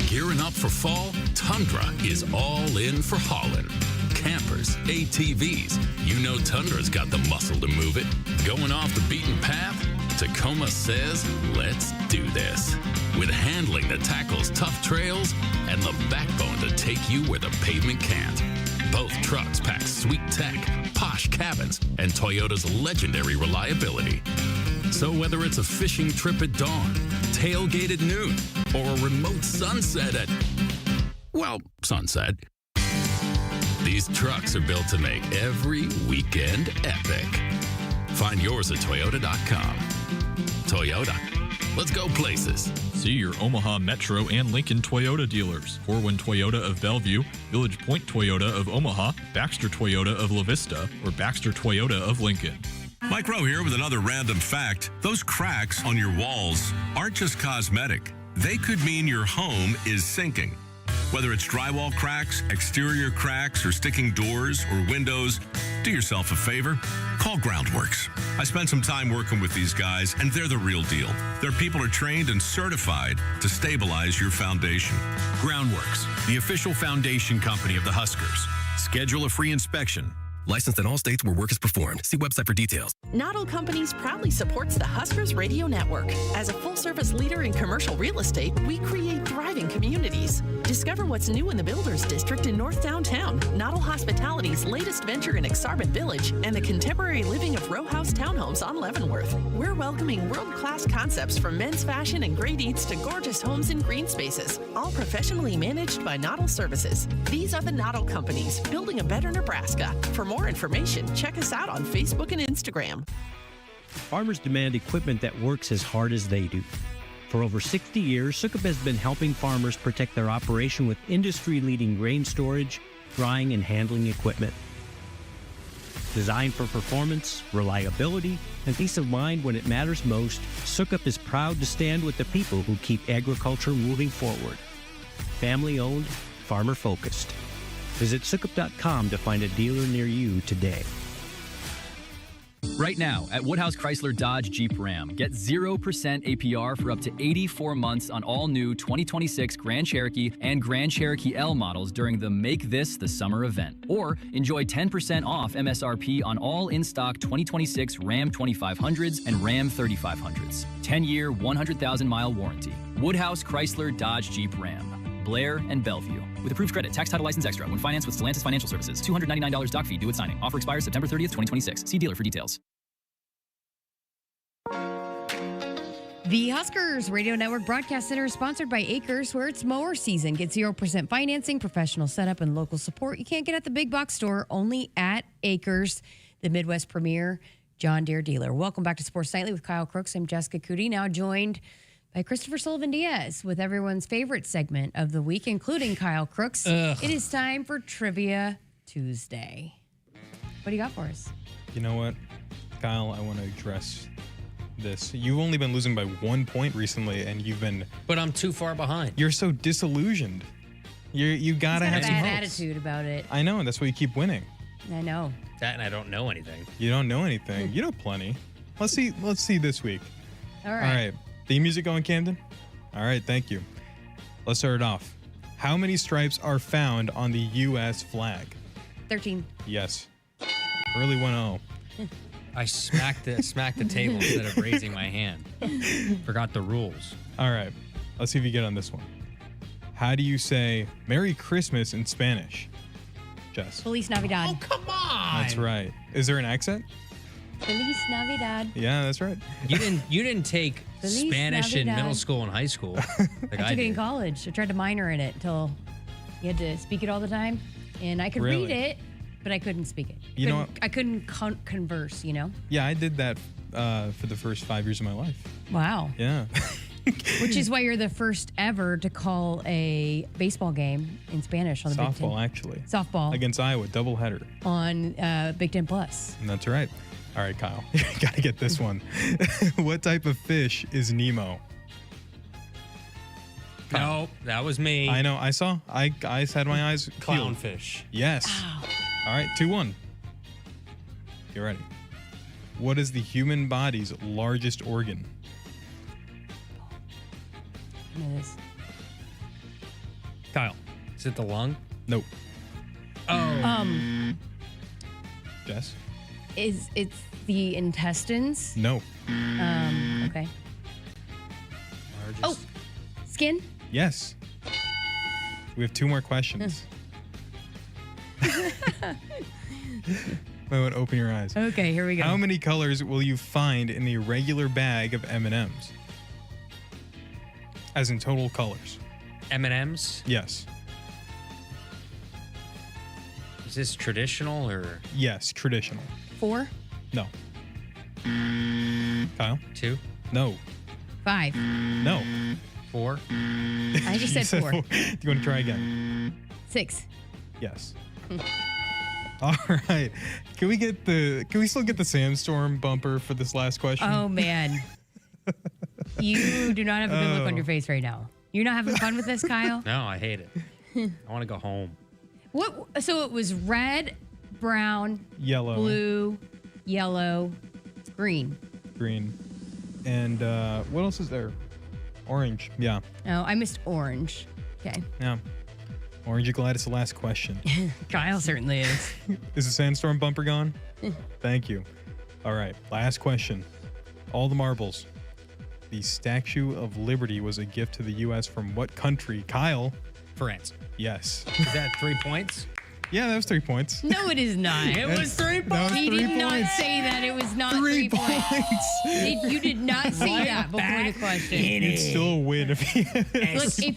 Gearing up for fall, Tundra is all in for hauling. Campers, ATVs, you know Tundra's got the muscle to move it. Going off the beaten path? Tacoma says, let's do this. With handling that tackles tough trails and the backbone to take you where the pavement can't. Both trucks pack sweet tech, posh cabins, and Toyota's legendary reliability. So whether it's a fishing trip at dawn, tailgate at noon, or a remote sunset at, well, sunset, these trucks are built to make every weekend epic. Find yours at Toyota.com. Toyota, let's go places. See your Omaha Metro and Lincoln Toyota dealers. Corwin Toyota of Bellevue, Village Point Toyota of Omaha, Baxter Toyota of La Vista, or Baxter Toyota of Lincoln. Mike Rowe here with another random fact. Those cracks on your walls aren't just cosmetic. They could mean your home is sinking. Whether it's drywall cracks, exterior cracks, or sticking doors or windows, do yourself a favor. Call Groundworks. I spent some time working with these guys, and they're the real deal. Their people are trained and certified to stabilize your foundation. Groundworks, the official foundation company of the Huskers. Schedule a free inspection. Licensed in all states where work is performed. See website for details. Not Companies proudly supports the Huskers Radio Network. As a full-service leader in commercial real estate, we create thriving communities. Discover what's new in the Builders District in North Downtown, Noddle Hospitality's latest venture in Exarban Village, and the contemporary living of row house townhomes on Leavenworth. We're welcoming world-class concepts from men's fashion and great eats to gorgeous homes and green spaces, all professionally managed by Noddle Services. These are the Noddle Companies, building a better Nebraska. For more information, check us out on Facebook and Instagram. Farmers demand equipment that works as hard as they do. For over 60 years, Sukup has been helping farmers protect their operation with industry-leading grain storage, drying, and handling equipment. Designed for performance, reliability, and peace of mind when it matters most, Sukup is proud to stand with the people who keep agriculture moving forward. Family-owned, farmer-focused. Visit Sukup.com to find a dealer near you today. Right now, at Woodhouse Chrysler Dodge Jeep Ram, get 0% APR for up to 84 months on all new 2026 Grand Cherokee and Grand Cherokee L models during the Make This the Summer event. Or enjoy 10% off MSRP on all in-stock 2026 Ram 2500s and Ram 3500s. 10-year, 100,000-mile warranty. Woodhouse Chrysler Dodge Jeep Ram. Blair and Bellevue. With approved credit, tax title license extra when financed with Stellantis Financial Services. $299 doc fee due at signing. Offer expires September 30th, 2026. See dealer for details. The Huskers Radio Network Broadcast Center is sponsored by Akrs, where it's mower season. Get 0% financing, professional setup, and local support you can't get at the big box store, only at Akrs, the Midwest premier John Deere dealer. Welcome back to Sports Nightly with Kyle Crooks. I'm Jessica Coody, now joined by Christopher Sullivan Diaz with everyone's favorite segment of the week, including Kyle Crooks. It is time for Trivia Tuesday. What do you got for us? You know what, Kyle, I want to address this. You've only been losing by 1 point recently, and you've been... But I'm too far behind. You're so disillusioned. You got to have some a bad hopes. attitude about it. I know, and that's why you keep winning. I know. That and I don't know anything. You don't know anything. You know plenty. Let's see this week. All right. All right. Theme music going, Camden? All right, thank you. Let's start it off. How many stripes are found on the U.S. flag? 13. Yes. Early 1-0. I smacked the table instead of raising my hand. Forgot the rules. All right. Let's see if you get on this one. How do you say Merry Christmas in Spanish? Jess. Feliz Navidad. Oh, come on. That's right. Is there an accent? Feliz Navidad. Yeah, that's right. You didn't take Feliz Spanish in Navidad. middle school and high school. Like I took it in college. I tried to minor in it until you had to speak it all the time. And I could read it, but I couldn't speak it. You know what? I couldn't converse, you know? Yeah, I did that for the first 5 years of my life. Wow. Yeah. Which is why you're the first ever to call a baseball game in Spanish on the Big Ten. Softball, actually. Softball. Against Iowa, doubleheader. On Big Ten Plus. And that's right. All right, Kyle. You got to get this one. What type of fish is Nemo? No, that was me. I know. I saw. I had my eyes peeled. Clownfish. Yes. Wow. All right, 2-1. Get ready. What is the human body's largest organ? I know this. Kyle. Is it the lung? Nope. Oh. Jess? It's the intestines? No. Okay. Oh, skin? Yes. We have 2 more questions. Wait, open your eyes. Okay, here we go. How many colors will you find in the regular bag of M&Ms? As in total colors. M&Ms? Yes. Is this traditional or? Yes, traditional. 4? No. Kyle? 2? No. 5? No. 4? I just said 4. Do you want to try again? 6. Yes. All right. Can we still get the Sandstorm bumper for this last question? Oh, man. You do not have a good look on your face right now. You're not having fun with this, Kyle? No, I hate it. I want to go home. What? So it was red, brown, Yellow. blue, yellow, green. Green. And what else is there? Orange. Yeah. Oh, I missed orange. Okay. Yeah. Orange, you glad it's the last question? Kyle certainly is. Is the Sandstorm bumper gone? Thank you. All right. Last question. All the marbles. The Statue of Liberty was a gift to the U.S. from what country? Kyle? France. Yes. Is that 3 points? Yeah, that was 3 points. No, it is not. It was 3 points. He did not say that. It was not 3 points. You did not say that before the question. It's still a win if he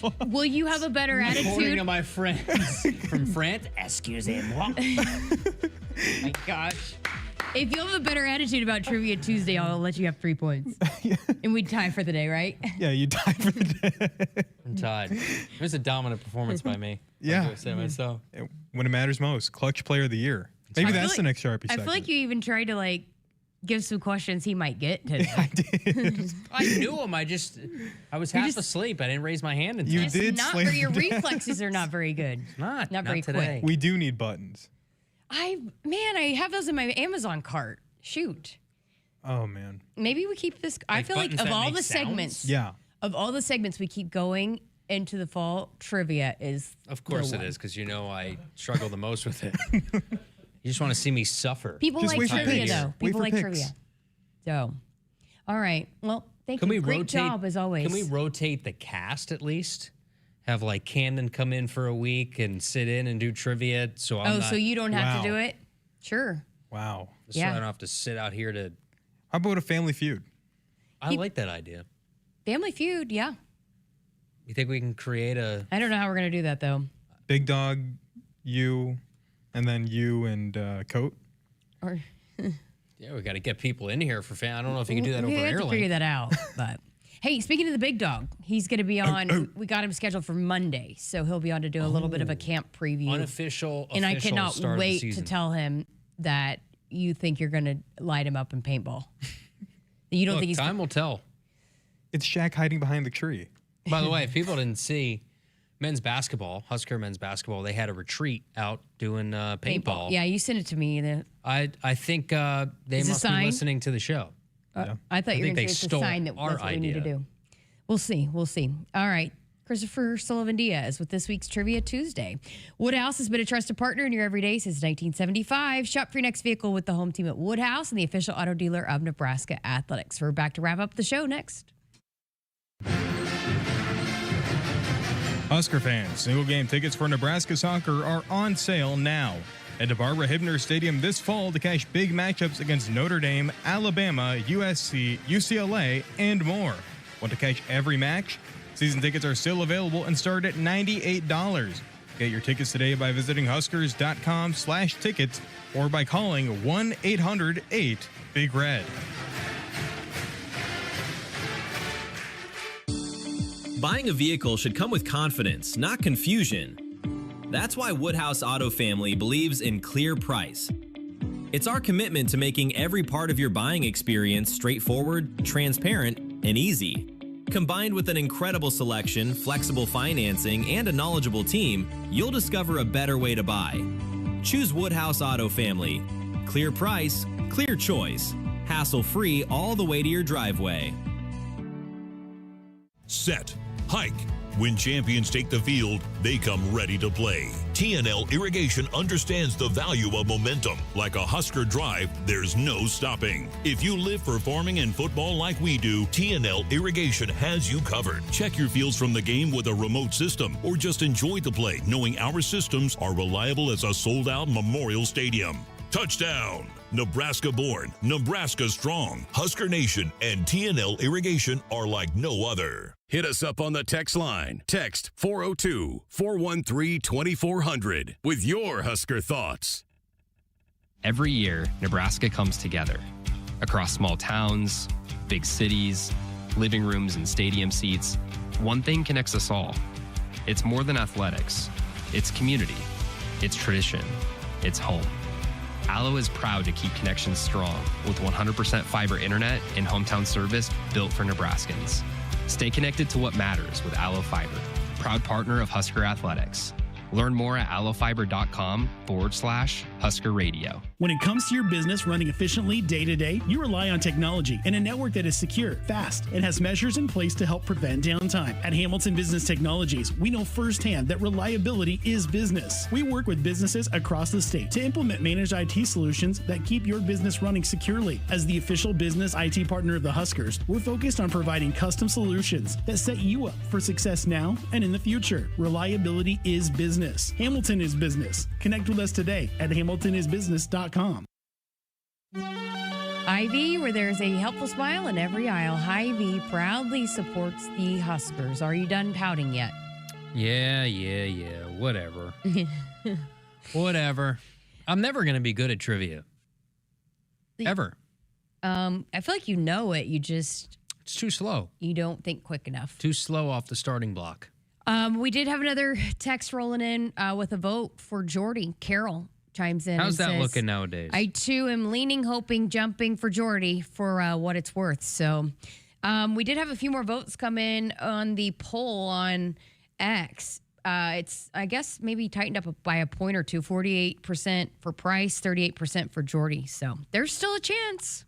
Look, will you have a better According attitude? to my friends from France, excusez-moi. My gosh. If you have a better attitude about Trivia Tuesday, I'll let you have 3 points. And we tie for the day, right? Yeah, you tie for the day. I'm tied. It was a dominant performance by me. Yeah. I say myself. When it matters most. Clutch player of the year. Maybe that's the next Sharpie I segment. feel like you even tried to give some questions he might get today. I knew him. I was half asleep. I didn't raise my hand. You It's did not slay where your the day. reflexes are not very good. Not very today. quick. We do need buttons. I have those in my Amazon cart. Shoot. Oh, man. Maybe we keep this. I feel like buttons of that all make the sounds? segments, Yeah. of all the segments we keep going into the fall, trivia is. Of course it is, because I struggle the most with it. You just want to see me suffer. People Just like wait for trivia, picks. though. Wait People for like picks. trivia. So, all right. Well, thank Can you. we Great rotate? job as always. Can we rotate the cast at least? Have Camden come in for a week and sit in and do trivia. So so you don't have to do it? Sure. Wow. So I don't have to sit out here to. How about a Family Feud? I like that idea. Family Feud, yeah. You think we can create a? I don't know how we're gonna do that though. Big Dog, you, and then you and Coat. Or Yeah, we got to get people in here for fan. I don't know if you can do that over we have to Airlink. figure that out. But hey, speaking of the Big Dog, he's gonna be on. We got him scheduled for Monday, so he'll be on to do a little bit of a camp preview. Unofficial. And I official cannot start of the wait to season. tell him that you think you're gonna light him up in paintball. You don't Look, think he's time will tell. It's Shaq hiding behind the tree. By the way, if people didn't see men's basketball, Husker men's basketball, they had a retreat out doing paintball. Yeah, you sent it to me. I think they Is it must be sign? listening to the show. I thought you were think going they to say it's a stole sign that our that's what we need to idea. do. We'll see. We'll see. All right. Christopher Sullivan Diaz with this week's Trivia Tuesday. Woodhouse has been a trusted partner in your everyday since 1975. Shop for your next vehicle with the home team at Woodhouse and the official auto dealer of Nebraska Athletics. We're back to wrap up the show next. Husker fans, single game tickets for Nebraska soccer are on sale now. Head to Barbara Hibner Stadium this fall to cash big matchups against Notre Dame, Alabama, USC, UCLA, and more. Want to catch every match? Season tickets are still available and start at $98. Get your tickets today by visiting huskers.com/tickets or by calling 1-800-8-BIG-RED. Buying a vehicle should come with confidence, not confusion. That's why Woodhouse Auto Family believes in clear price. It's our commitment to making every part of your buying experience straightforward, transparent, and easy. Combined with an incredible selection, flexible financing, and a knowledgeable team, you'll discover a better way to buy. Choose Woodhouse Auto Family. Clear price, clear choice. Hassle-free all the way to your driveway. Set, hike, When champions take the field, they come ready to play. TNL Irrigation understands the value of momentum. Like a Husker drive, there's no stopping. If you live for farming and football like we do, TNL Irrigation has you covered. Check your fields from the game with a remote system, or just enjoy the play knowing our systems are reliable as a sold-out Memorial Stadium. Touchdown! Nebraska born, Nebraska strong. Husker Nation and TNL Irrigation are like no other. Hit us up on the text line. Text 402-413-2400 with your Husker thoughts. Every year, Nebraska comes together. Across small towns, big cities, living rooms and stadium seats, one thing connects us all. It's more than athletics. It's community. It's tradition. It's home. Allo is proud to keep connections strong with 100% fiber internet and hometown service built for Nebraskans. Stay connected to what matters with Allo Fiber, proud partner of Husker Athletics. Learn more at allofiber.com/Husker Radio. When it comes to your business running efficiently day to day, you rely on technology and a network that is secure, fast, and has measures in place to help prevent downtime. At Hamilton Business Technologies, we know firsthand that reliability is business. We work with businesses across the state to implement managed IT solutions that keep your business running securely. As the official business IT partner of the Huskers, we're focused on providing custom solutions that set you up for success now and in the future. Reliability is business. Hamilton is business. Connect with us today at hamiltonisbusiness.com. Hy-Vee, where there's a helpful smile in every aisle. Hy-Vee proudly supports the Huskers. Are you done pouting yet? Yeah. Whatever. Whatever. I'm never going to be good at trivia. Ever. I feel like you know it. It's too slow. You don't think quick enough. Too slow off the starting block. We did have another text rolling in with a vote for Jordy. Carol chimes in. How's that says, looking nowadays? I too am leaning, hoping, jumping for Jordy for what it's worth. So we did have a few more votes come in on the poll on X. It's, I guess, maybe tightened up by a point or two. 48% for Price, 38% for Jordy. So there's still a chance.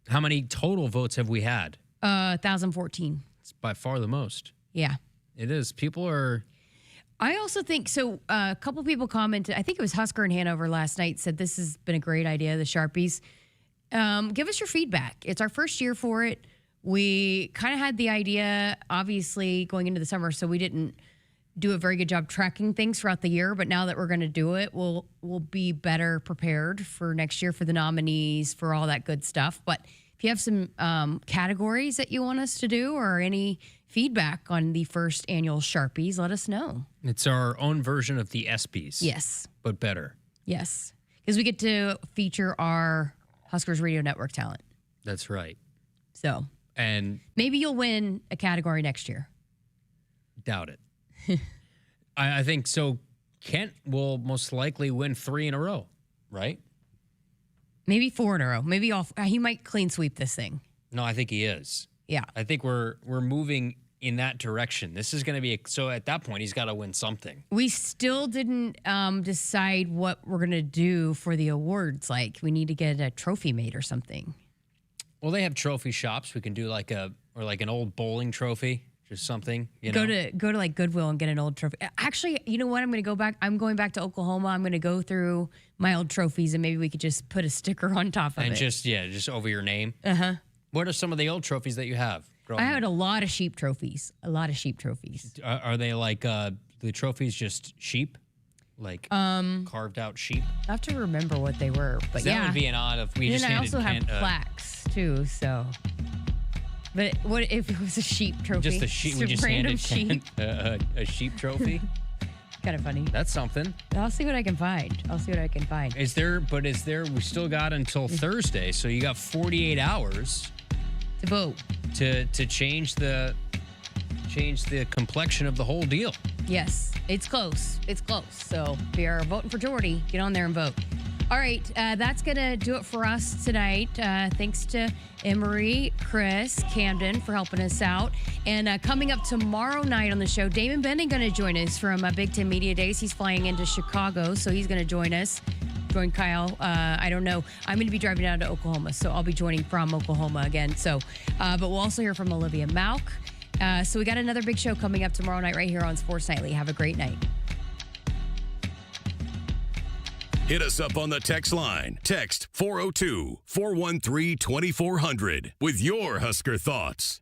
How many total votes have we had? 1,014. It's by far the most. Yeah. It is. People are... I also think, so a couple people commented, I think it was Husker in Hanover last night, said this has been a great idea, the Sharpies. Give us your feedback. It's our first year for it. We kind of had the idea, obviously, going into the summer, so we didn't do a very good job tracking things throughout the year, but now that we're going to do it, we'll be better prepared for next year for the nominees, for all that good stuff. But if you have some categories that you want us to do or any feedback on the first annual Sharpies, let us know. It's our own version of the ESPYs. Yes. But better. Yes. Because we get to feature our Huskers Radio Network talent. That's right. So. And maybe you'll win a category next year. Doubt it. I think so. Kent will most likely win 3 in a row, right? Maybe 4 in a row. Maybe he might clean sweep this thing. No, I think he is. Yeah. I think we're moving in that direction. This is going to be so at that point he's got to win something. We still didn't decide what we're going to do for the awards. Like we need to get a trophy made or something. Well, they have trophy shops. We can do like an old bowling trophy, just something. Go to like Goodwill and get an old trophy. Actually, you know what? I'm going to go back. I'm going back to Oklahoma. I'm going to go through my old trophies and maybe we could just put a sticker on top of it. And just over your name. Uh-huh. What are some of the old trophies that you have? I had a lot of sheep trophies. Are they like the trophies just sheep? Like carved out sheep? I have to remember what they were. But that would be an odd if we just handed Kent. And I also have plaques too, so. But what if it was a sheep trophy? Just a sheep. We just handed Kent a sheep trophy? Kind of funny. That's something. I'll see what I can find. Is there, we still got until Thursday, so you got 48 hours to vote. To change the complexion of the whole deal. Yes, it's close. So if you're voting for Jordy, get on there and vote. All right, that's going to do it for us tonight. Thanks to Emery, Chris, Camden for helping us out. And coming up tomorrow night on the show, Damon Benning going to join us from Big Ten Media Days. He's flying into Chicago, so he's going to join us. Join Kyle. I don't know. I'm going to be driving down to Oklahoma, so I'll be joining from Oklahoma again. So, but we'll also hear from Olivia Malk. So we got another big show coming up tomorrow night right here on Sports Nightly. Have a great night. Hit us up on the text line. Text 402-413-2400 with your Husker thoughts.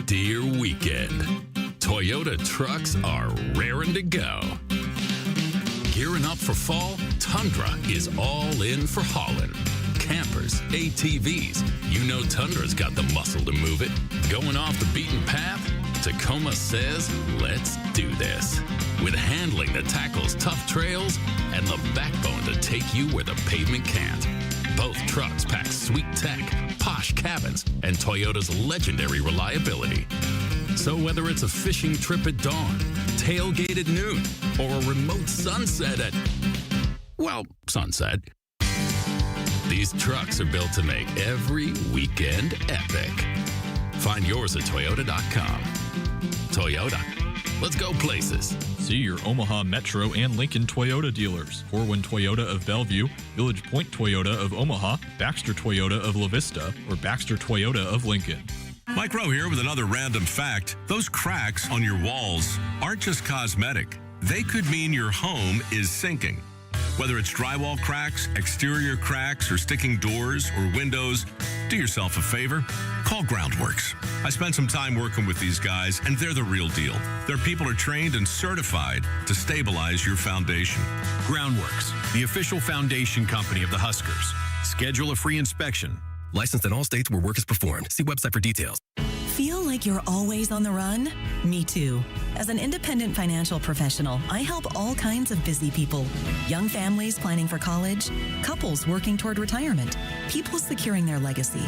Dear weekend, Toyota trucks are raring to go. Gearing up for fall, Tundra is all in for hauling. Campers, ATVs, you know Tundra's got the muscle to move it. Going off the beaten path? Tacoma says, let's do this. With handling that tackles tough trails and the backbone to take you where the pavement can't. Both trucks pack sweet tech, posh cabins, and Toyota's legendary reliability. So whether it's a fishing trip at dawn, tailgate at noon, or a remote sunset at, well, sunset, these trucks are built to make every weekend epic. Find yours at Toyota.com. Toyota, let's go places. See your Omaha Metro and Lincoln Toyota dealers. Corwin Toyota of Bellevue, Village Point Toyota of Omaha, Baxter Toyota of La Vista, or Baxter Toyota of Lincoln. Mike Rowe here with another random fact. Those cracks on your walls aren't just cosmetic. They could mean your home is sinking. Whether it's drywall cracks, exterior cracks, or sticking doors or windows, do yourself a favor. Call Groundworks. I spent some time working with these guys, and they're the real deal. Their people are trained and certified to stabilize your foundation. Groundworks, the official foundation company of the Huskers. Schedule a free inspection. Licensed in all states where work is performed. See website for details. Feel like you're always on the run? Me too. As an independent financial professional, I help all kinds of busy people. Young families planning for college, couples working toward retirement, people securing their legacy.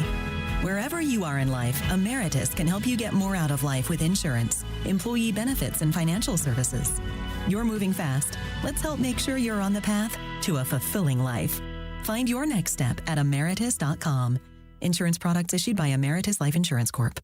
Wherever you are in life, Emeritus can help you get more out of life with insurance, employee benefits, and financial services. You're moving fast. Let's help make sure you're on the path to a fulfilling life. Find your next step at emeritus.com. Insurance products issued by Emeritus Life Insurance Corp.